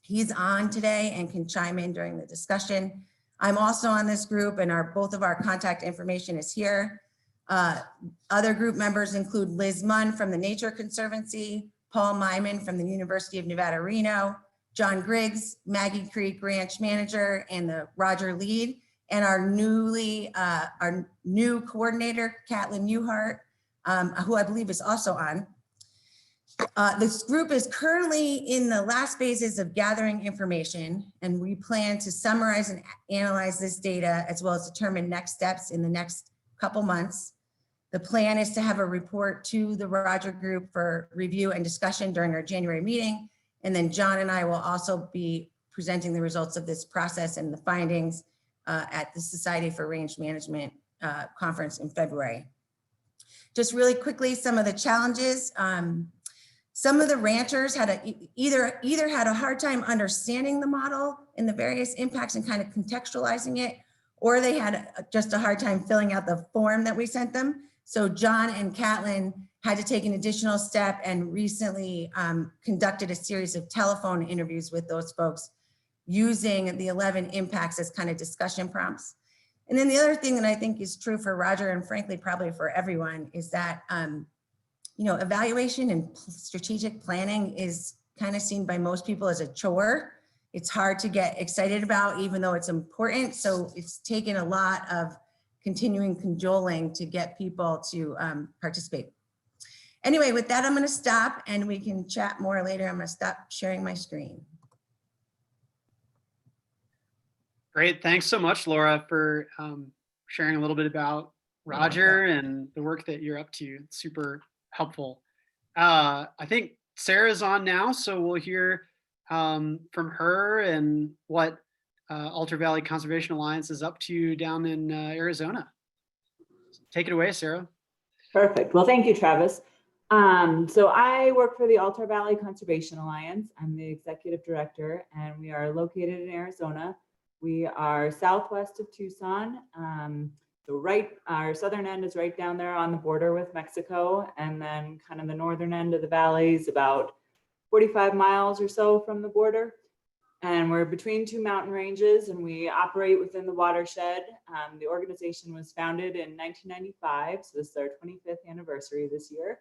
S4: He's on today and can chime in during the discussion. I'm also on this group, and both of our contact information is here. Other group members include Liz Munn from the Nature Conservancy, Paul Myman from the University of Nevada, Reno, John Griggs, Maggie Creek Ranch Manager, and the Roger Lead, and our new coordinator, Catlin Newhart, who I believe is also on. This group is currently in the last phases of gathering information, and we plan to summarize and analyze this data as well as determine next steps in the next couple months. The plan is to have a report to the Roger Group for review and discussion during our January meeting. And then John and I will also be presenting the results of this process and the findings at the Society for Range Management conference in February. Just really quickly, some of the challenges. Some of the ranchers had either had a hard time understanding the model and the various impacts and kind of contextualizing it, or they had just a hard time filling out the form that we sent them. So John and Catlin had to take an additional step and recently conducted a series of telephone interviews with those folks using the 11 impacts as kind of discussion prompts. And then the other thing that I think is true for Roger, and frankly, probably for everyone, is that evaluation and strategic planning is kind of seen by most people as a chore. It's hard to get excited about, even though it's important. So it's taken a lot of continuing cajoling to get people to participate. Anyway, with that, I'm going to stop and we can chat more later. I'm going to stop sharing my screen.
S2: Great. Thanks so much, Laura, for sharing a little bit about Roger and the work that you're up to. It's super helpful. I think Sarah's on now, so we'll hear from her and what Altar Valley Conservation Alliance is up to down in Arizona. Take it away, Sarah.
S5: Perfect. Well, thank you, Travis. So I work for the Altar Valley Conservation Alliance. I'm the executive director, and we are located in Arizona. We are southwest of Tucson. So our southern end is right down there on the border with Mexico, and then kind of the northern end of the valley is about 45 miles or so from the border. And we're between two mountain ranges, and we operate within the watershed. The organization was founded in 1995, so this is our 25th anniversary this year,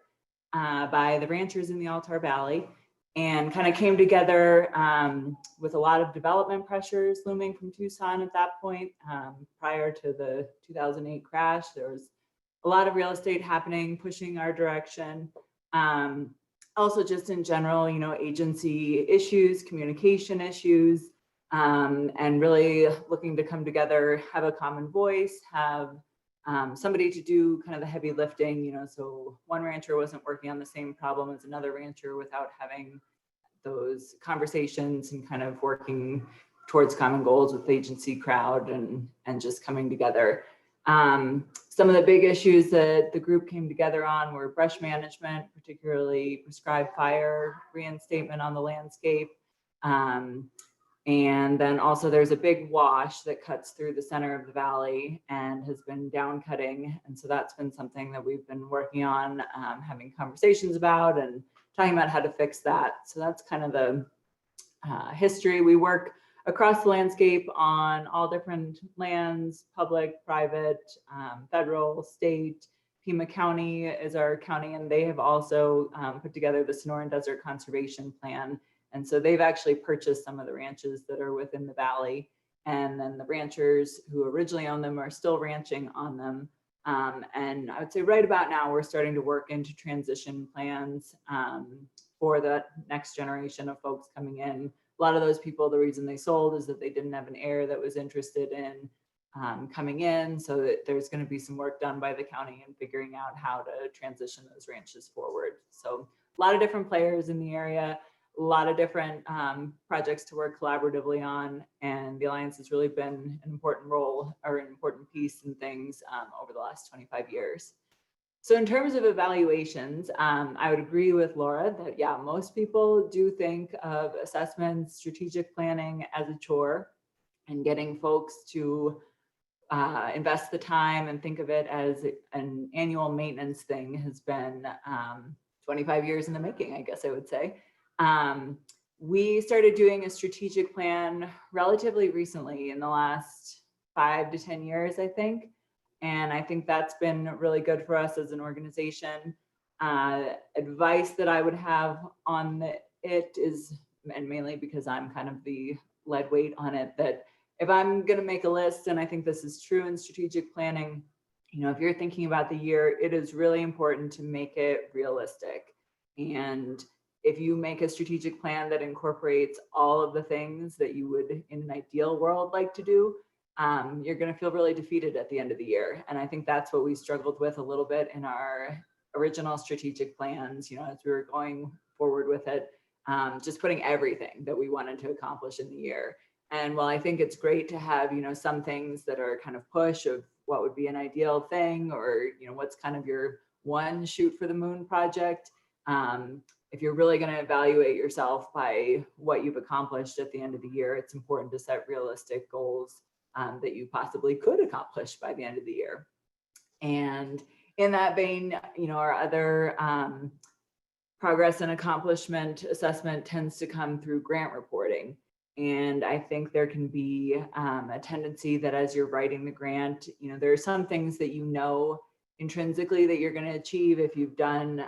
S5: by the ranchers in the Altar Valley, and kind of came together with a lot of development pressures looming from Tucson at that point. Prior to the 2008 crash, there was a lot of real estate happening, pushing our direction. Also just in general, agency issues, communication issues, and really looking to come together, have a common voice, have somebody to do kind of the heavy lifting, so one rancher wasn't working on the same problem as another rancher without having those conversations and kind of working towards common goals with the agency crowd and just coming together. Some of the big issues that the group came together on were brush management, particularly prescribed fire reinstatement on the landscape, And then also there's a big wash that cuts through the center of the valley and has been down cutting. And so that's been something that we've been working on, having conversations about and talking about how to fix that. So that's kind of the history. We work across the landscape on all different lands, public, private, federal, state. Pima County is our county, and they have also put together the Sonoran Desert Conservation Plan. And so they've actually purchased some of the ranches that are within the valley. And then the ranchers who originally owned them are still ranching on them. And I would say right about now, we're starting to work into transition plans for the next generation of folks coming in. A lot of those people, the reason they sold is that they didn't have an heir that was interested in coming in. So that there's going to be some work done by the county in figuring out how to transition those ranches forward. So a lot of different players in the area, a lot of different projects to work collaboratively on. And the Alliance has really been an important role or an important piece in things over the last 25 years. So in terms of evaluations, I would agree with Laura that, yeah, most people do think of assessments, strategic planning as a chore, and getting folks to invest the time and think of it as an annual maintenance thing has been 25 years in the making, I guess I would say. We started doing a strategic plan relatively recently in the last 5 to 10 years, I think. And I think that's been really good for us as an organization. Advice that I would have on it is, and mainly because I'm kind of the lead weight on it, that if I'm going to make a list, and I think this is true in strategic planning, you know, if you're thinking about the year, it is really important to make it realistic. And if you make a strategic plan that incorporates all of the things that you would in an ideal world like to do, you're going to feel really defeated at the end of the year. And I think that's what we struggled with a little bit in our original strategic plans, you know, as we were going forward with it, just putting everything that we wanted to accomplish in the year. And while I think it's great to have, you know, some things that are kind of push of what would be an ideal thing, or, you know, what's kind of your one shoot for the moon project, if you're really going to evaluate yourself by what you've accomplished at the end of the year, it's important to set realistic goals that you possibly could accomplish by the end of the year. And in that vein, you know, our other progress and accomplishment assessment tends to come through grant reporting. And I think there can be a tendency that as you're writing the grant, you know, there are some things that you know intrinsically that you're going to achieve. If you've done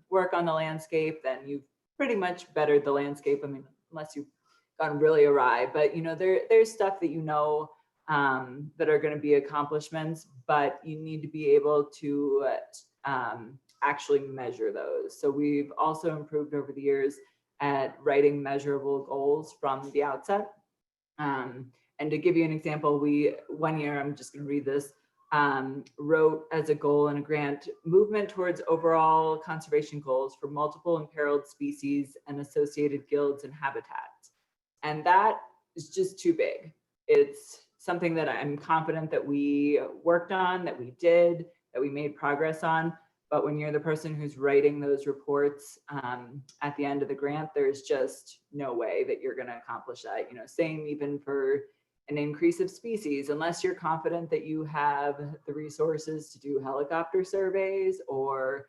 S5: work on the landscape, then you've pretty much bettered the landscape. I mean, unless you've gone really awry, but you know, there's stuff that you know that are going to be accomplishments, but you need to be able to actually measure those. So we've also improved over the years at writing measurable goals from the outset. And to give you an example, one year, I'm just going to read this, wrote as a goal in a grant, movement towards overall conservation goals for multiple imperiled species and associated guilds and habitats. And that is just too big. It's something that I'm confident that we worked on, that we did, that we made progress on. But when you're the person who's writing those reports at the end of the grant, there's just no way that you're going to accomplish that. You know, same even for an increase of species, unless you're confident that you have the resources to do helicopter surveys or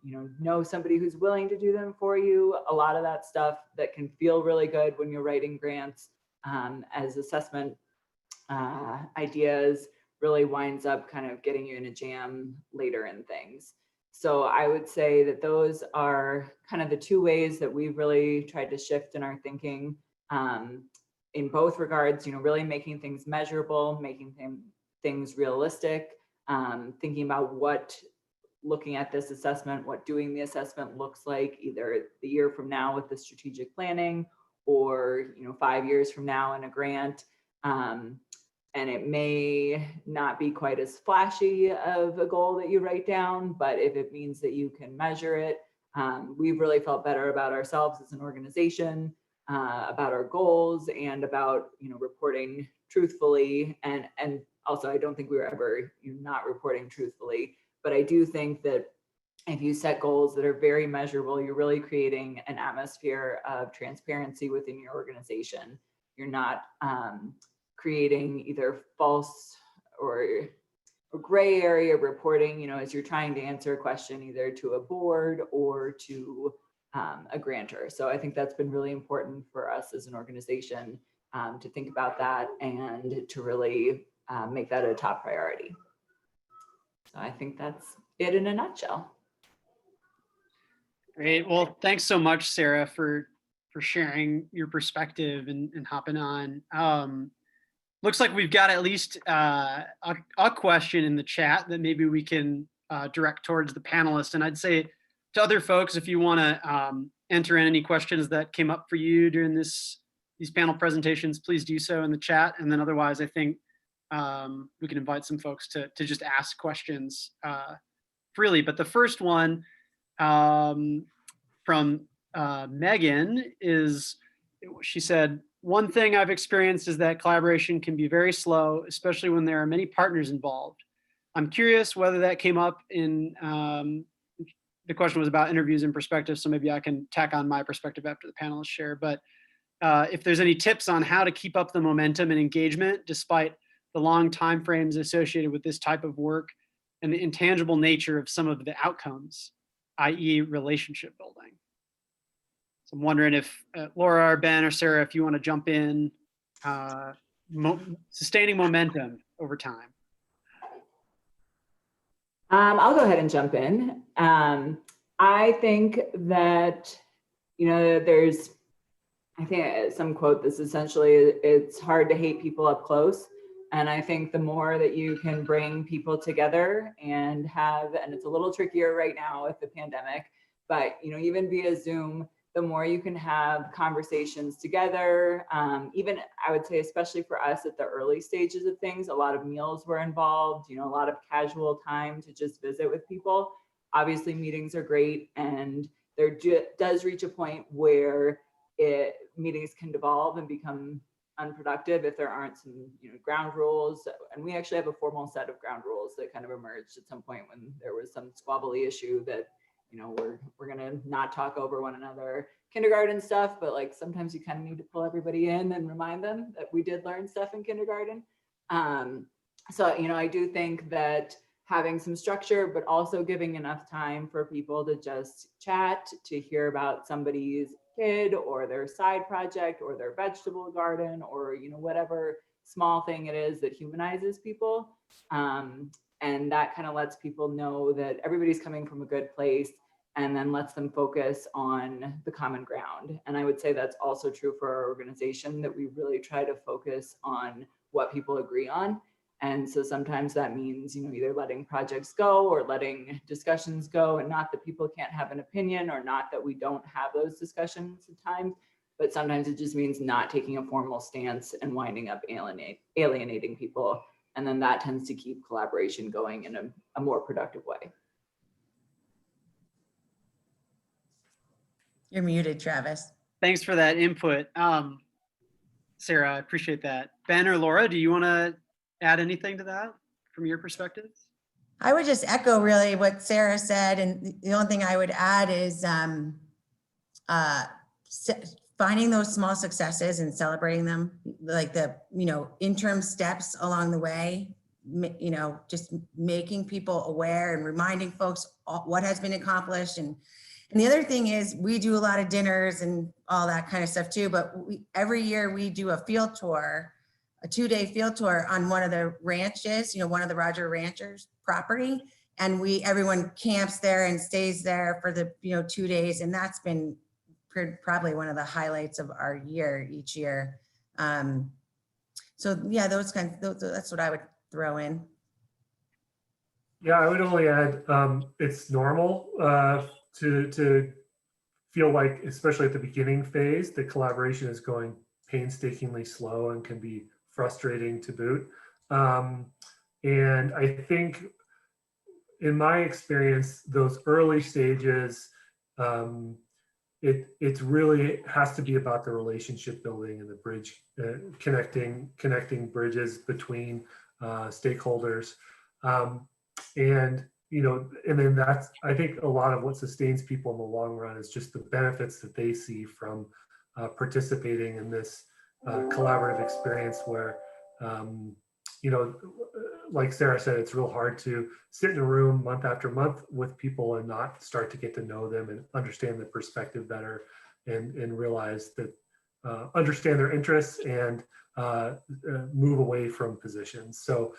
S5: you know somebody who's willing to do them for you. A lot of that stuff that can feel really good when you're writing grants as assessment ideas really winds up kind of getting you in a jam later in things. So I would say that those are kind of the two ways that we've really tried to shift in our thinking in both regards, you know, really making things measurable, making things realistic, thinking about what looking at this assessment, what doing the assessment looks like either the year from now with the strategic planning or, you know, 5 years from now in a grant. And it may not be quite as flashy of a goal that you write down, but if it means that you can measure it, we've really felt better about ourselves as an organization, about our goals, and about, you know, reporting truthfully. And also, I don't think we were ever, you know, not reporting truthfully, but I do think that if you set goals that are very measurable, you're really creating an atmosphere of transparency within your organization. You're not creating either false or gray area reporting, you know, as you're trying to answer a question either to a board or to a grantor. So I think that's been really important for us as an organization to think about that and to really make that a top priority. So I think that's it in a nutshell.
S2: Great. Well, thanks so much, Sarah, for sharing your perspective and hopping on. Looks like we've got at least a question in the chat that maybe we can direct towards the panelists. And I'd say to other folks, if you want to enter in any questions that came up for you during these panel presentations, please do so in the chat. And then otherwise, I think we can invite some folks to just ask questions freely. But the first one from Megan is, she said, one thing I've experienced is that collaboration can be very slow, especially when there are many partners involved. I'm curious whether that came up in, the question was about interviews and perspectives, so maybe I can tack on my perspective after the panelists share, but if there's any tips on how to keep up the momentum and engagement despite the long timeframes associated with this type of work and the intangible nature of some of the outcomes, i.e. relationship building. So I'm wondering if Laura or Ben or Sarah, if you want to jump in, sustaining momentum over time.
S5: I'll go ahead and jump in. I think that, you know, I think some quote this essentially, it's hard to hate people up close. And I think the more that you can bring people together and it's a little trickier right now with the pandemic, but, you know, even via Zoom, the more you can have conversations together, even I would say, especially for us at the early stages of things, a lot of meals were involved, you know, a lot of casual time to just visit with people. Obviously meetings are great, and there does reach a point where meetings can devolve and become unproductive if there aren't some, you know, ground rules. And we actually have a formal set of ground rules that kind of emerged at some point when there was some squabbly issue that, you know, we're gonna not talk over one another, kindergarten stuff, but like sometimes you kind of need to pull everybody in and remind them that we did learn stuff in kindergarten. So, you know, I do think that having some structure, but also giving enough time for people to just chat, to hear about somebody's kid or their side project or their vegetable garden or, you know, whatever small thing it is that humanizes people. And that kind of lets people know that everybody's coming from a good place, and then lets them focus on the common ground. And I would say that's also true for our organization, that we really try to focus on what people agree on. And so sometimes that means, you know, either letting projects go or letting discussions go, and not that people can't have an opinion or not that we don't have those discussions at times, but sometimes it just means not taking a formal stance and winding up alienating people. And then that tends to keep collaboration going in a more productive way.
S4: You're muted, Travis.
S2: Thanks for that input. Sarah, I appreciate that. Ben or Laura, do you want to add anything to that from your perspective?
S4: I would just echo really what Sarah said. And the only thing I would add is finding those small successes and celebrating them, like the, you know, interim steps along the way, you know, just making people aware and reminding folks what has been accomplished. And the other thing is we do a lot of dinners and all that kind of stuff too, but every year we do a field tour, a 2-day field tour on one of the ranches, you know, one of the Roger Ranchers property. And everyone camps there and stays there for the, you know, 2 days. And that's been probably one of the highlights of our year each year. So yeah, that's what I would throw in.
S3: Yeah, I would only add, it's normal to feel like, especially at the beginning phase, the collaboration is going painstakingly slow and can be frustrating to boot. And I think in my experience, those early stages, it really has to be about the relationship building and the bridge, connecting bridges between stakeholders. And, you know, and then that's, I think a lot of what sustains people in the long run is just the benefits that they see from participating in this collaborative experience where, you know, like Sarah said, it's real hard to sit in a room month after month with people and not start to get to know them and understand their perspective better and realize that, understand their interests and move away from positions. So,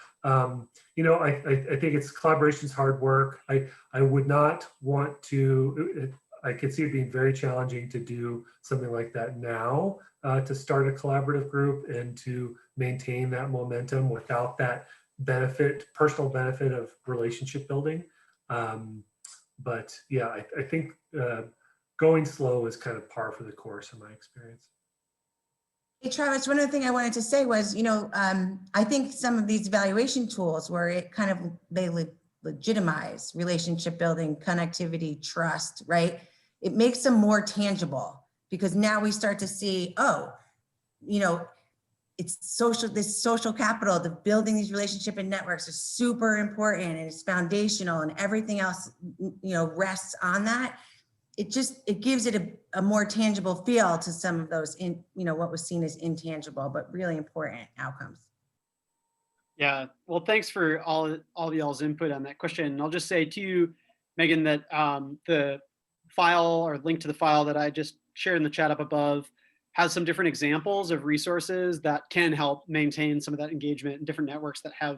S3: you know, I think it's collaboration's hard work. I would not want to, I could see it being very challenging to do something like that now, to start a collaborative group and to maintain that momentum without that benefit, personal benefit of relationship building. But yeah, I think going slow is kind of par for the course in my experience.
S4: Hey, Travis, one other thing I wanted to say was, you know, I think some of these evaluation tools where it kind of, they legitimize relationship building, connectivity, trust, right? It makes them more tangible because now we start to see, oh, you know, it's social, this social capital, the building these relationship and networks is super important and it's foundational and everything else, you know, rests on that. It just, it gives it a more tangible feel to some of those, you know, what was seen as intangible, but really important outcomes.
S2: Yeah, well, thanks for all of y'all's input on that question. I'll just say to you, Megan, that the file or link to the file that I just shared in the chat up above has some different examples of resources that can help maintain some of that engagement in different networks that have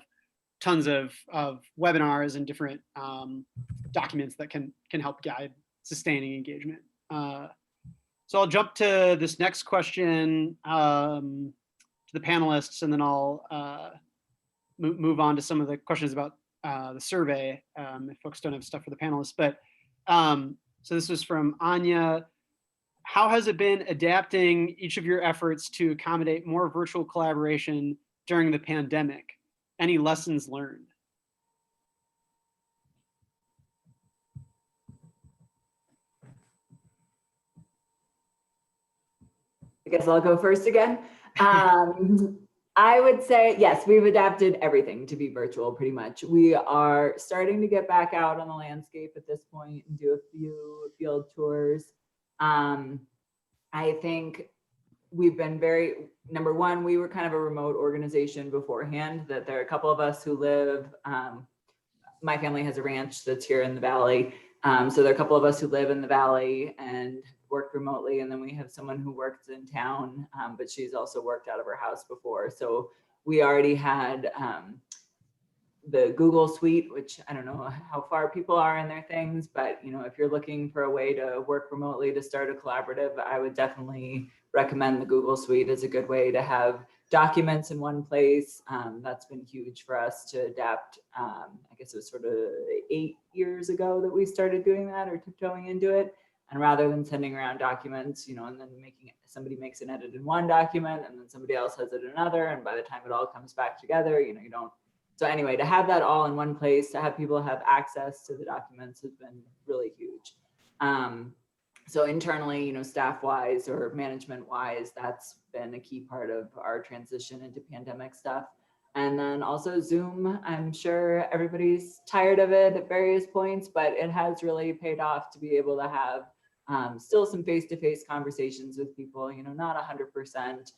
S2: tons of webinars and different documents that can help guide sustaining engagement. So I'll jump to this next question to the panelists, and then I'll move on to some of the questions about the survey if folks don't have stuff for the panelists. But so this was from Anya. How has it been adapting each of your efforts to accommodate more virtual collaboration during the pandemic? Any lessons learned?
S5: I guess I'll go first again. I would say, yes, we've adapted everything to be virtual pretty much. We are starting to get back out on the landscape at this point and do a few field tours. I think we've been very, number one, we were kind of a remote organization beforehand, that there are a couple of us who live, my family has a ranch that's here in the Valley. So there are a couple of us who live in the Valley and work remotely. And then we have someone who works in town, but she's also worked out of her house before. So we already had the Google Suite, which I don't know how far people are in their things, but you know, if you're looking for a way to work remotely to start a collaborative, I would definitely recommend the Google Suite as a good way to have documents in one place. That's been huge for us to adapt. I guess it was sort of 8 years ago that we started doing that or tiptoeing into it. And rather than sending around documents, you know, and then somebody makes an edit in one document and then somebody else has it in another. And by the time it all comes back together, you know, you don't. So anyway, to have that all in one place, to have people have access to the documents has been really huge. So internally, you know, staff-wise or management-wise, that's been a key part of our transition into pandemic stuff. And then also Zoom, I'm sure everybody's tired of it at various points, but it has really paid off to be able to have still some face-to-face conversations with people, you know, not 100%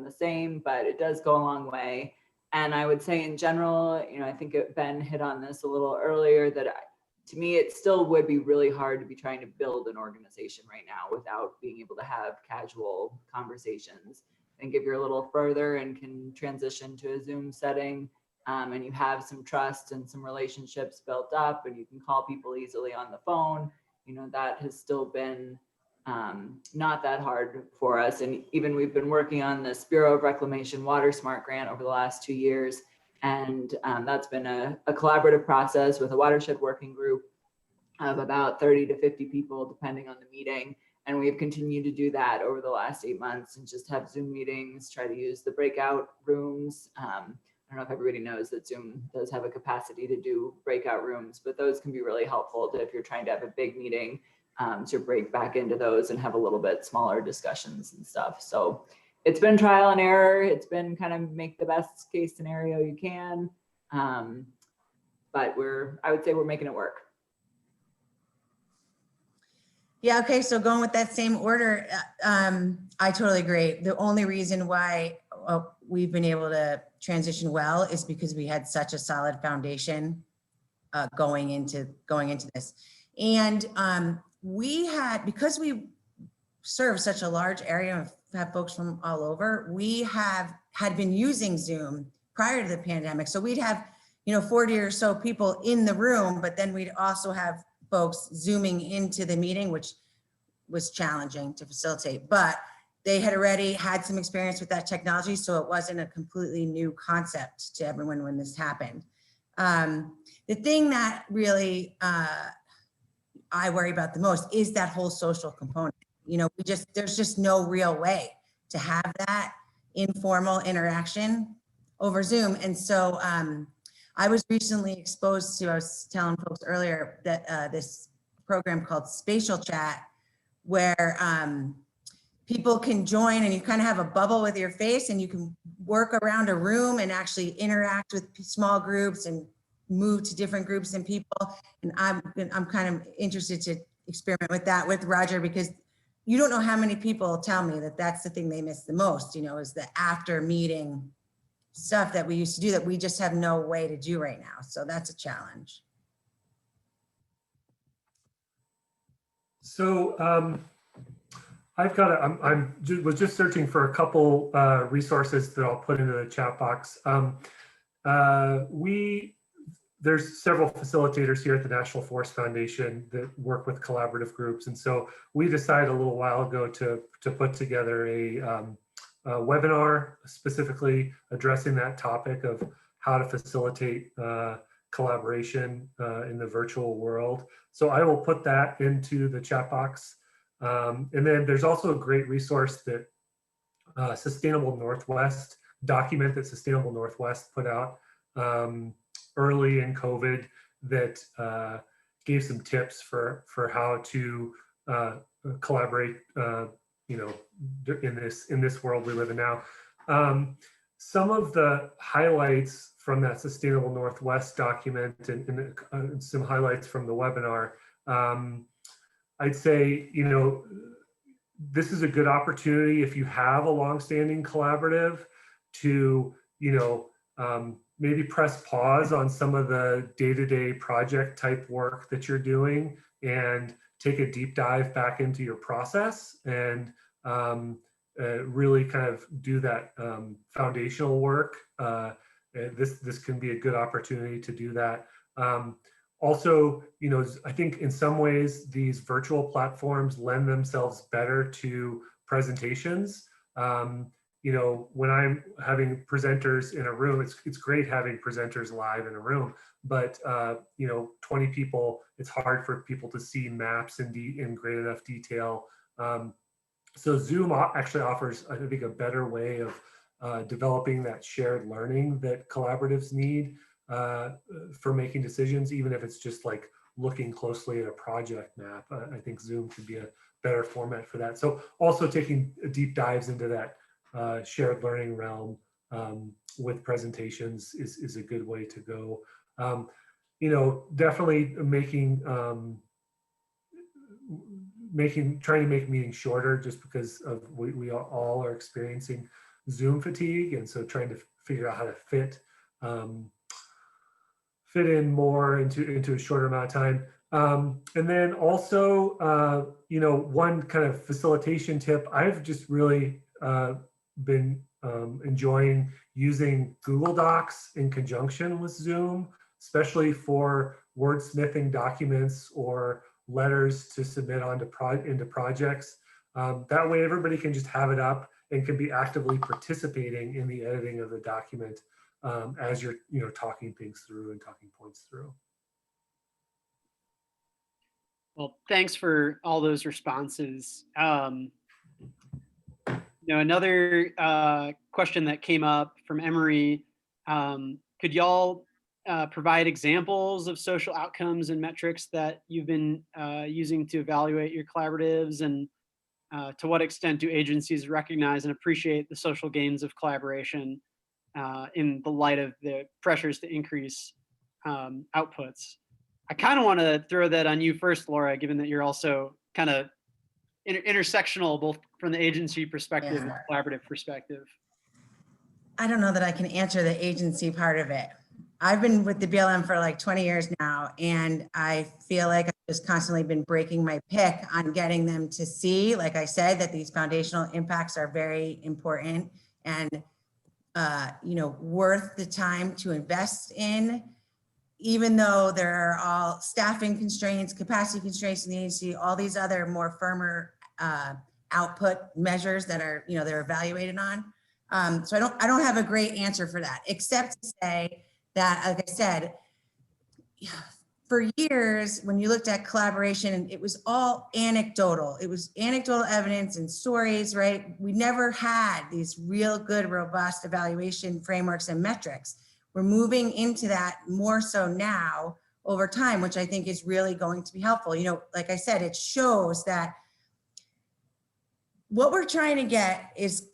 S5: the same, but it does go a long way. And I would say in general, you know, I think Ben hit on this a little earlier, that to me, it still would be really hard to be trying to build an organization right now without being able to have casual conversations. I think if you're a little further and can transition to a Zoom setting and you have some trust and some relationships built up and you can call people easily on the phone, you know, that has still been not that hard for us. And even we've been working on the Bureau of Reclamation Water Smart grant over the last 2 years. And that's been a collaborative process with a watershed working group of about 30 to 50 people, depending on the meeting. And we've continued to do that over the last 8 months and just have Zoom meetings, try to use the breakout rooms. I don't know if everybody knows that Zoom does have a capacity to do breakout rooms, but those can be really helpful if you're trying to have a big meeting to break back into those and have a little bit smaller discussions and stuff. So it's been trial and error. It's been kind of make the best case scenario you can. but I would say we're making it work.
S4: Yeah, okay, so going with that same order, I totally agree. The only reason why we've been able to transition well is because we had such a solid foundation going into this. And because we serve such a large area and have folks from all over, we had been using Zoom prior to the pandemic. So we'd have, 40 or so people in the room, but then we'd also have folks Zooming into the meeting, which was challenging to facilitate, but they had already had some experience with that technology. So it wasn't a completely new concept to everyone when this happened. The thing that really I worry about the most is that whole social component. There's just no real way to have that informal interaction over Zoom. And so I was recently exposed to, I was telling folks earlier that this program called Spatial Chat, where people can join and you kind of have a bubble with your face and you can work around a room and actually interact with small groups and move to different groups and people. And I'm kind of interested to experiment with that with Roger, because you don't know how many people tell me that that's the thing they miss the most, is the after meeting stuff that we used to do that we just have no way to do right now. So that's a challenge.
S3: So was just searching for a couple resources that I'll put into the chat box. There's several facilitators here at the National Forest Foundation that work with collaborative groups. And so we decided a little while ago to put together a webinar specifically addressing that topic of how to facilitate collaboration in the virtual world. So I will put that into the chat box. And then there's also a great resource that Sustainable Northwest document that Sustainable Northwest put out early in COVID that gave some tips for how to collaborate, in this world we live in now. Some of the highlights from that Sustainable Northwest document and some highlights from the webinar, I'd say, this is a good opportunity if you have a longstanding collaborative to, maybe press pause on some of the day-to-day project type work that you're doing and take a deep dive back into your process and really kind of do that foundational work. This can be a good opportunity to do that. Also, I think in some ways these virtual platforms lend themselves better to presentations. When I'm having presenters in a room, it's great having presenters live in a room, but 20 people, it's hard for people to see maps in great enough detail. So Zoom actually offers, I think, a better way of developing that shared learning that collaboratives need for making decisions, even if it's just like looking closely at a project map. I think Zoom could be a better format for that. So also taking deep dives into that shared learning realm with presentations is a good way to go. Definitely trying to make meetings shorter just because of we all are experiencing Zoom fatigue, and so trying to figure out how to fit in more into a shorter amount of time. And then also, one kind of facilitation tip, I've just really been enjoying using Google Docs in conjunction with Zoom, especially for wordsmithing documents or letters to submit into projects. That way everybody can just have it up and can be actively participating in the editing of the document as you're talking things through and talking points through.
S2: Well, thanks for all those responses. Another question that came up from Emory, could y'all provide examples of social outcomes and metrics that you've been using to evaluate your collaboratives, and to what extent do agencies recognize and appreciate the social gains of collaboration in the light of the pressures to increase outputs. I kind of want to throw that on you first, Laura, given that you're also kind of intersectional, both from the agency perspective and collaborative perspective.
S4: I don't know that I can answer the agency part of it. I've been with the BLM for like 20 years now, and I feel like I've just constantly been breaking my pick on getting them to see, like I said, that these foundational impacts are very important and worth the time to invest in, even though there are all staffing constraints, capacity constraints in the agency, all these other more firmer output measures that are, they're evaluated on. So I don't have a great answer for that, except to say that, like I said, for years, when you looked at collaboration, it was all anecdotal. It was anecdotal evidence and stories, right? We never had these real good, robust evaluation frameworks and metrics. We're moving into that more so now over time, which I think is really going to be helpful. Like I said, it shows that what we're trying to get is,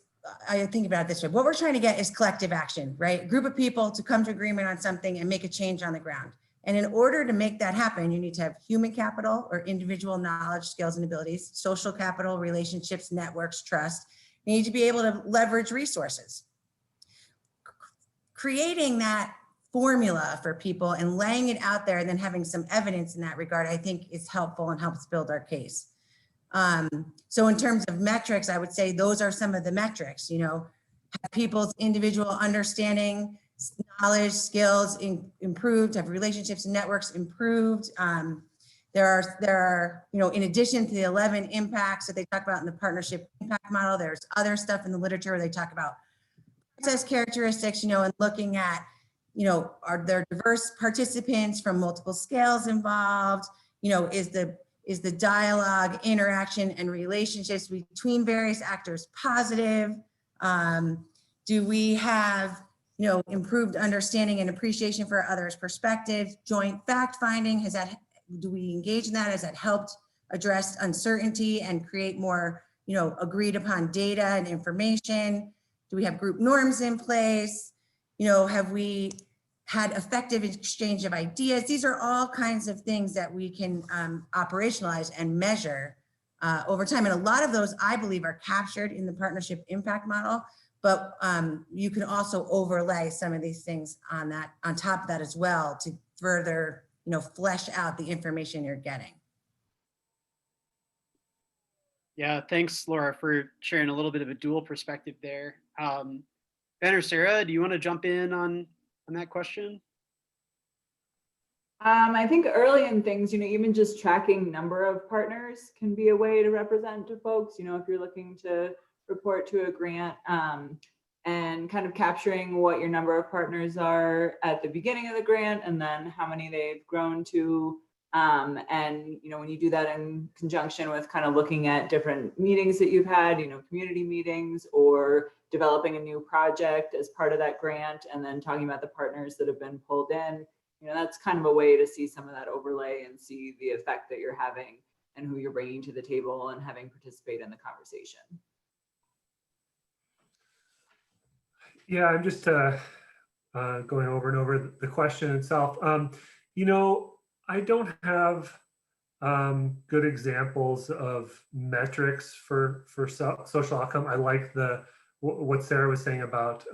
S4: I think about it this way, what we're trying to get is collective action, right? A group of people to come to agreement on something and make a change on the ground. And in order to make that happen, you need to have human capital or individual knowledge, skills, and abilities, social capital, relationships, networks, trust. You need to be able to leverage resources. Creating that formula for people and laying it out there and then having some evidence in that regard, I think is helpful and helps build our case. So in terms of metrics, I would say those are some of the metrics, have people's individual understanding, knowledge, skills improved, have relationships and networks improved. There are, in addition to the 11 impacts that they talk about in the partnership impact model, there's other stuff in the literature where they talk about process characteristics, and looking at, are there diverse participants from multiple scales involved? Is the dialogue, interaction, and relationships between various actors positive? Do we have, improved understanding and appreciation for others' perspectives? Joint fact finding, do we engage in that? Has that helped address uncertainty and create more, agreed upon data and information? Do we have group norms in place? Have we had effective exchange of ideas? These are all kinds of things that we can operationalize and measure over time. And a lot of those, I believe, are captured in the partnership impact model, but you can also overlay some of these things on top of that as well to further, flesh out the information you're getting.
S2: Yeah, thanks, Laura, for sharing a little bit of a dual perspective there. Ben or Sarah, do you want to jump in on that question?
S5: I think early in things, even just tracking number of partners can be a way to represent to folks, if you're looking to report to a grant, and kind of capturing what your number of partners are at the beginning of the grant and then how many they've grown to. And, when you do that in conjunction with kind of looking at different meetings that you've had, community meetings or developing a new project as part of that grant, and then talking about the partners that have been pulled in, that's kind of a way to see some of that overlay and see the effect that you're having and who you're bringing to the table and having participate in the conversation.
S3: Yeah, I'm just going over and over the question itself. I don't have good examples of metrics for social outcome. I like what Sarah was saying about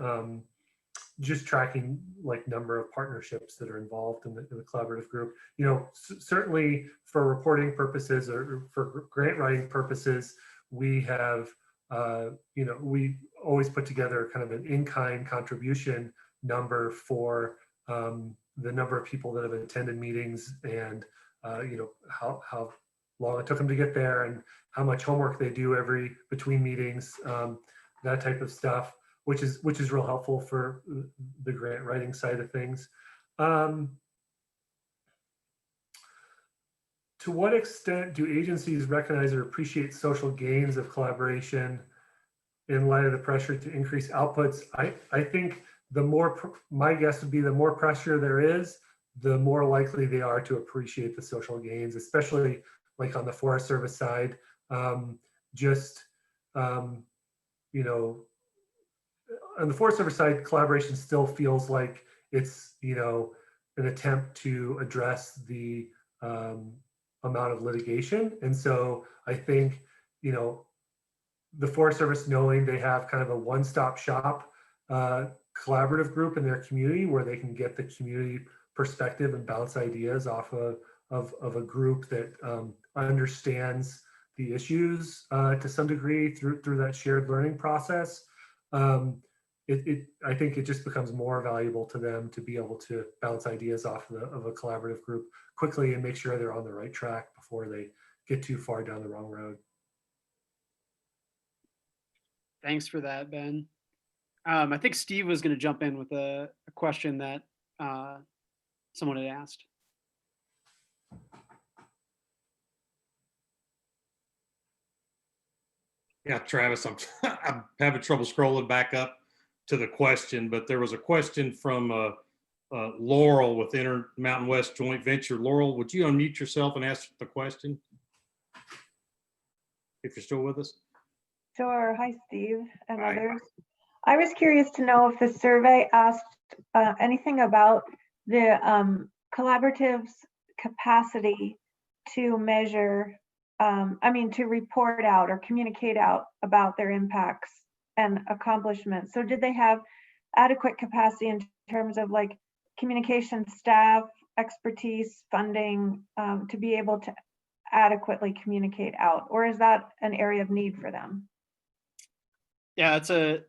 S3: just tracking like number of partnerships that are involved in the collaborative group. Certainly for reporting purposes or for grant writing purposes, we have, we always put together kind of an in-kind contribution number for the number of people that have attended meetings and how long it took them to get there and how much homework they do between meetings, that type of stuff, which is real helpful for the grant writing side of things. To what extent do agencies recognize or appreciate social gains of collaboration in light of the pressure to increase outputs? I think my guess would be the more pressure there is, the more likely they are to appreciate the social gains, especially like on the Forest Service side. On the Forest Service side, collaboration still feels like it's, an attempt to address the amount of litigation. And so I think, you know, the Forest Service, knowing they have kind of a one-stop shop collaborative group in their community where they can get the community perspective and bounce ideas off of a group that understands the issues to some degree through that shared learning process. I think it just becomes more valuable to them to be able to bounce ideas off of a collaborative group quickly and make sure they're on the right track before they get too far down the wrong road.
S2: Thanks for that, Ben. I think Steve was going to jump in with a question that someone had asked.
S1: Yeah, Travis, I'm having trouble scrolling back up to the question, but there was a question from Laurel with Mountain West Joint Venture. Laurel, would you unmute yourself and ask the question? If you're still with us.
S6: Sure. Hi, Steve and
S1: Hi.
S6: others. I was curious to know if the survey asked anything about the collaborative's capacity to measure, to report out or communicate out about their impacts and accomplishments. So did they have adequate capacity in terms of like communication staff, expertise, funding to be able to adequately communicate out? Or is that an area of need for them?
S2: Yeah, it's a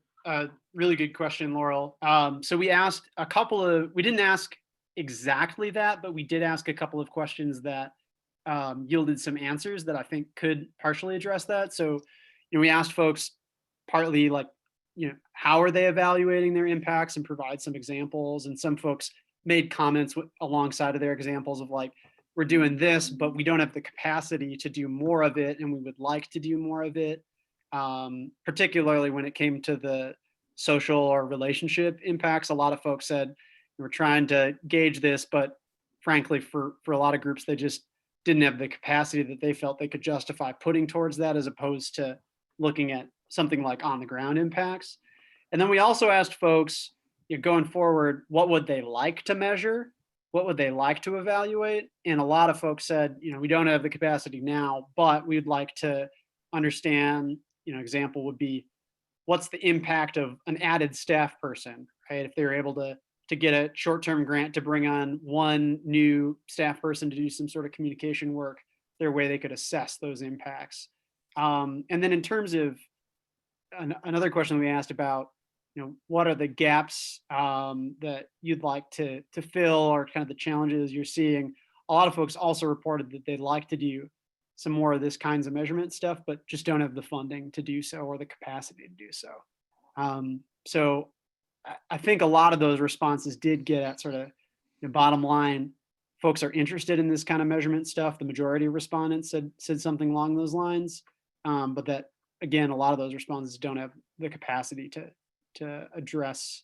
S2: really good question, Laurel. So we asked we didn't ask exactly that, but we did ask a couple of questions that yielded some answers that I think could partially address that. So, we asked folks partly like, how are they evaluating their impacts and provide some examples. And some folks made comments alongside of their examples of like, we're doing this, but we don't have the capacity to do more of it, and we would like to do more of it. Particularly when it came to the social or relationship impacts, a lot of folks said we're trying to gauge this, but frankly, for a lot of groups, they just didn't have the capacity that they felt they could justify putting towards that, as opposed to looking at something like on the ground impacts. And then we also asked folks, going forward, what would they like to measure? What would they like to evaluate? And a lot of folks said, we don't have the capacity now, but we'd like to understand, example would be, what's the impact of an added staff person, right? If they're able to get a short-term grant to bring on one new staff person to do some sort of communication work, there a way they could assess those impacts. And then in terms of another question we asked about, what are the gaps that you'd like to fill, or kind of the challenges you're seeing? A lot of folks also reported that they'd like to do some more of this kinds of measurement stuff, but just don't have the funding to do so or the capacity to do so. So I think a lot of those responses did get at sort of the bottom line. Folks are interested in this kind of measurement stuff. The majority of respondents said something along those lines, but that, again, a lot of those responses don't have the capacity to address,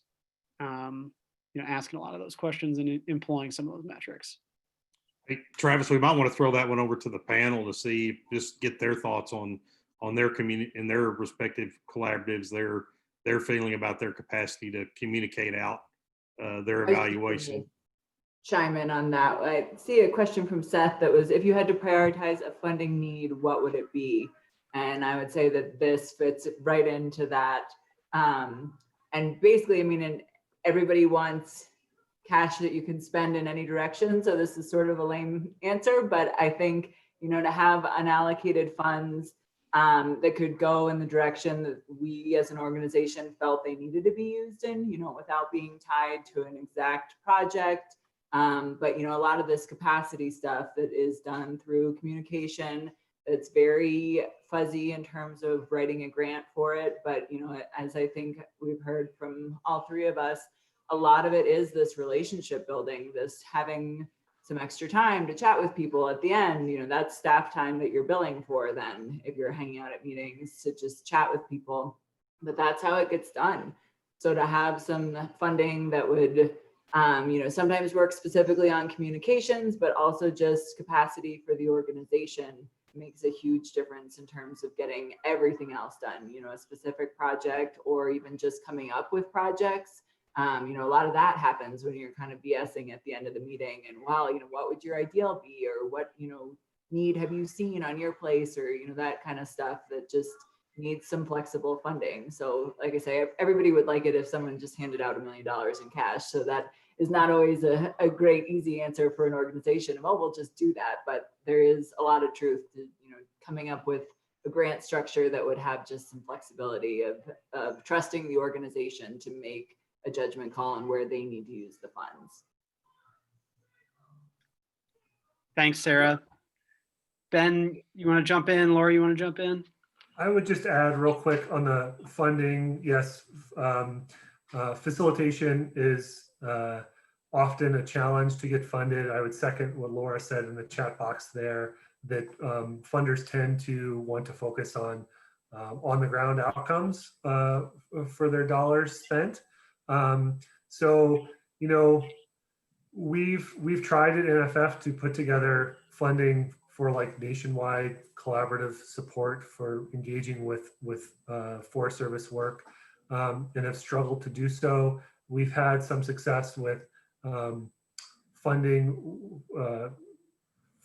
S2: asking a lot of those questions and employing some of those metrics.
S1: Hey, Travis, we might want to throw that one over to the panel to see, just get their thoughts on their community and their respective collaboratives, their feeling about their capacity to communicate out their evaluation.
S5: Chime in on that. I see a question from Seth that was, if you had to prioritize a funding need, what would it be? And I would say that this fits right into that. And basically, and everybody wants cash that you can spend in any direction. So this is sort of a lame answer, but I think, to have unallocated funds that could go in the direction that we as an organization felt they needed to be used in, without being tied to an exact project. But, a lot of this capacity stuff that is done through communication, it's very fuzzy in terms of writing a grant for it. But, as I think we've heard from all three of us, a lot of it is this relationship building, this having some extra time to chat with people at the end. That's staff time that you're billing for then, if you're hanging out at meetings, to just chat with people. But that's how it gets done. So to have some funding that would, sometimes work specifically on communications, but also just capacity for the organization, makes a huge difference in terms of getting everything else done, a specific project, or even just coming up with projects. A lot of that happens when you're kind of BSing at the end of the meeting and, well, what would your ideal be, or what, need have you seen on your place, or, that kind of stuff that just needs some flexible funding. So like I say, everybody would like it if someone just handed out $1 million in cash. So that is not always a great, easy answer for an organization of, oh, we'll just do that. But there is a lot of truth to, coming up with a grant structure that would have just some flexibility of trusting the organization to make a judgment call on where they need to use the funds.
S2: Thanks, Sarah. Ben, you want to jump in? Laura, you want to jump in?
S3: I would just add real quick on the funding. Yes, facilitation is often a challenge to get funded. I would second what Laura said in the chat box there, that funders tend to want to focus on the ground outcomes for their dollars spent. So, we've tried at NFF to put together funding for like nationwide collaborative support for engaging with Forest Service work, and have struggled to do so. We've had some success with funding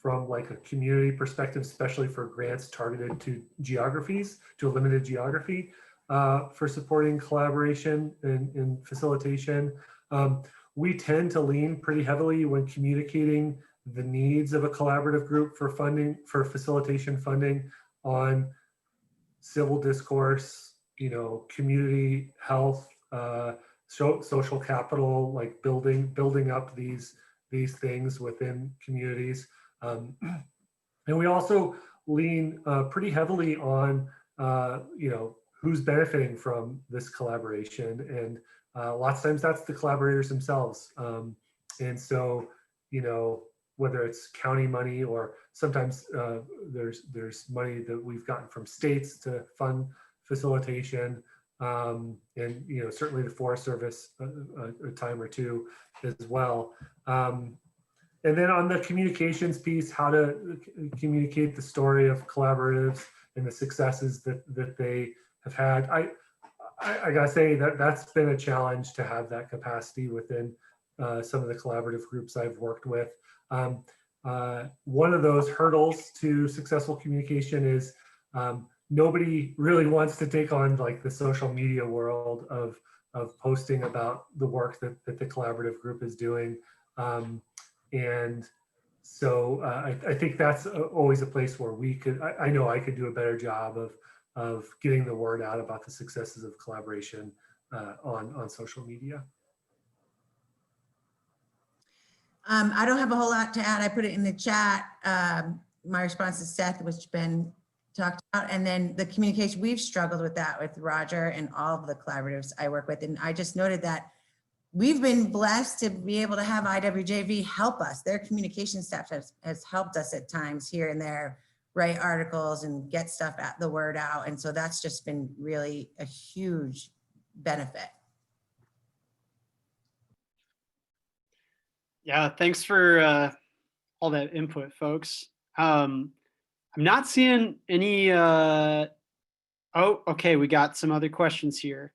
S3: from like a community perspective, especially for grants targeted to geographies, to a limited geography, for supporting collaboration and facilitation. We tend to lean pretty heavily when communicating the needs of a collaborative group for funding, for facilitation funding, on civil discourse, community health, social capital, like building up these things within communities. And we also lean pretty heavily on, who's benefiting from this collaboration. And lots of times that's the collaborators themselves. And so, whether it's county money, or sometimes there's money that we've gotten from states to fund facilitation, and certainly the Forest Service a time or two as well. And then on the communications piece, how to communicate the story of collaboratives and the successes that they have had. I gotta say that's been a challenge to have that capacity within some of the collaborative groups I've worked with. One of those hurdles to successful communication is nobody really wants to take on like the social media world of posting about the work that the collaborative group is doing. And so I think that's always a place where we could, I know I could do a better job of getting the word out about the successes of collaboration on social media.
S4: I don't have a whole lot to add. I put it in the chat. My response to Seth, which Ben talked about, and then the communication, we've struggled with that with Roger and all of the collaboratives I work with. And I just noted that we've been blessed to be able to have IWJV help us. Their communication staff has helped us at times here and there, write articles and get stuff at the word out. And so that's just been really a huge benefit.
S2: Yeah, thanks for all that input, folks. I'm not seeing any, oh, okay, we got some other questions here.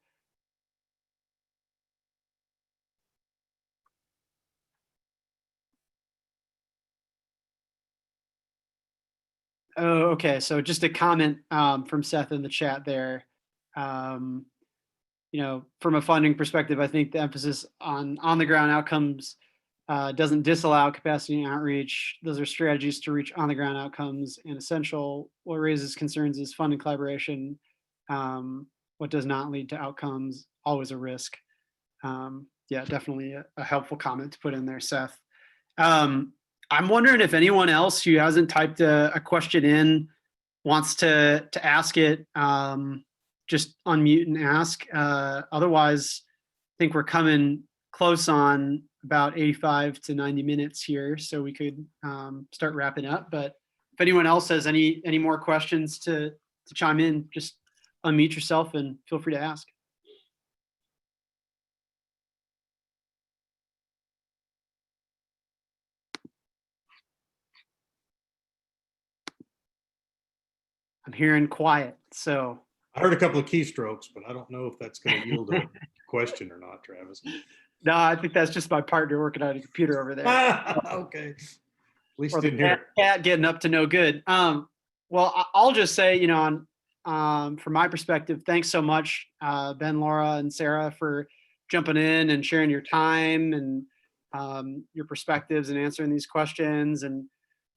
S2: Oh, okay, so just a comment from Seth in the chat there. From a funding perspective, I think the emphasis on the ground outcomes doesn't disallow capacity and outreach. Those are strategies to reach on the ground outcomes and essential. What raises concerns is funding collaboration. What does not lead to outcomes, always a risk. Yeah, definitely a helpful comment to put in there, Seth. I'm wondering if anyone else who hasn't typed a question in wants to ask it, just unmute and ask. Otherwise, I think we're coming close on about 85 to 90 minutes here, so we could start wrapping up. But if anyone else has any more questions to chime in, just unmute yourself and feel free to ask. I'm hearing quiet, so.
S1: I heard a couple of keystrokes, but I don't know if that's going to yield question or not, Travis.
S2: No, I think that's just my partner working on a computer over there.
S1: Okay. At least
S2: Or the
S1: didn't hear it.
S2: cat getting up to no good. Well, I'll just say, you know, from my perspective, thanks so much, Ben, Laura, and Sarah, for jumping in and sharing your time and your perspectives and answering these questions. And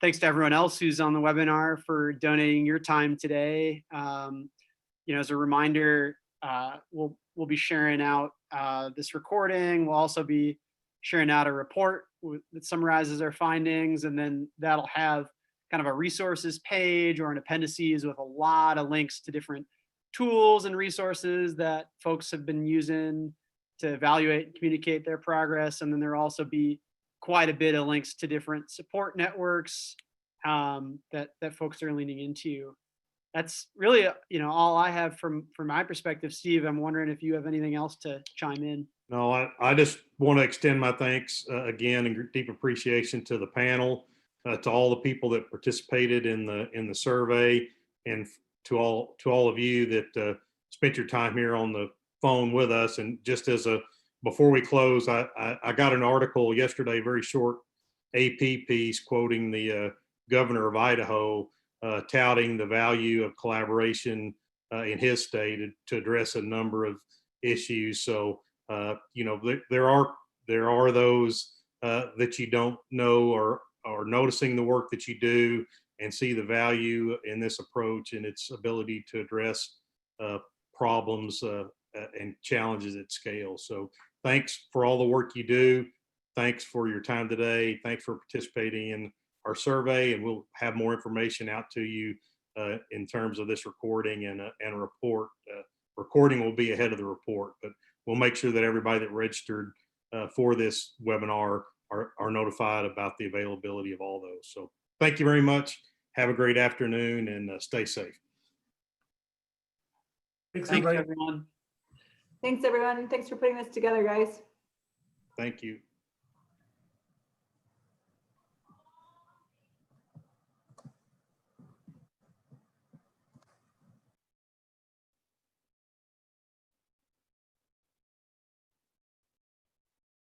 S2: thanks to everyone else who's on the webinar for donating your time today. You know, as a reminder, we'll be sharing out this recording. We'll also be sharing out a report that summarizes our findings, and then that'll have kind of a resources page or an appendices with a lot of links to different tools and resources that folks have been using to evaluate and communicate their progress. And then there'll also be quite a bit of links to different support networks that folks are leaning into. That's really, you know, all I have from my perspective. Steve, I'm wondering if you have anything else to chime in.
S1: No, I just want to extend my thanks again and deep appreciation to the panel, to all the people that participated in the survey, and to all of you that spent your time here on the phone with us. And just as before we close, I got an article yesterday, very short AP piece, quoting the governor of Idaho, touting the value of collaboration in his state to address a number of issues. So you know, there are those that you don't know or are noticing the work that you do and see the value in this approach and its ability to address problems and challenges at scale. So thanks for all the work you do. Thanks for your time today. Thanks for participating in our survey, and we'll have more information out to you in terms of this recording and a report. Recording will be ahead of the report, but we'll make sure that everybody that registered for this webinar are notified about the availability of all those. So thank you very much. Have a great afternoon and stay safe.
S3: Thanks,
S2: Thanks,
S3: everybody.
S2: everyone.
S5: Thanks, everyone. Thanks for putting this together, guys.
S1: Thank you.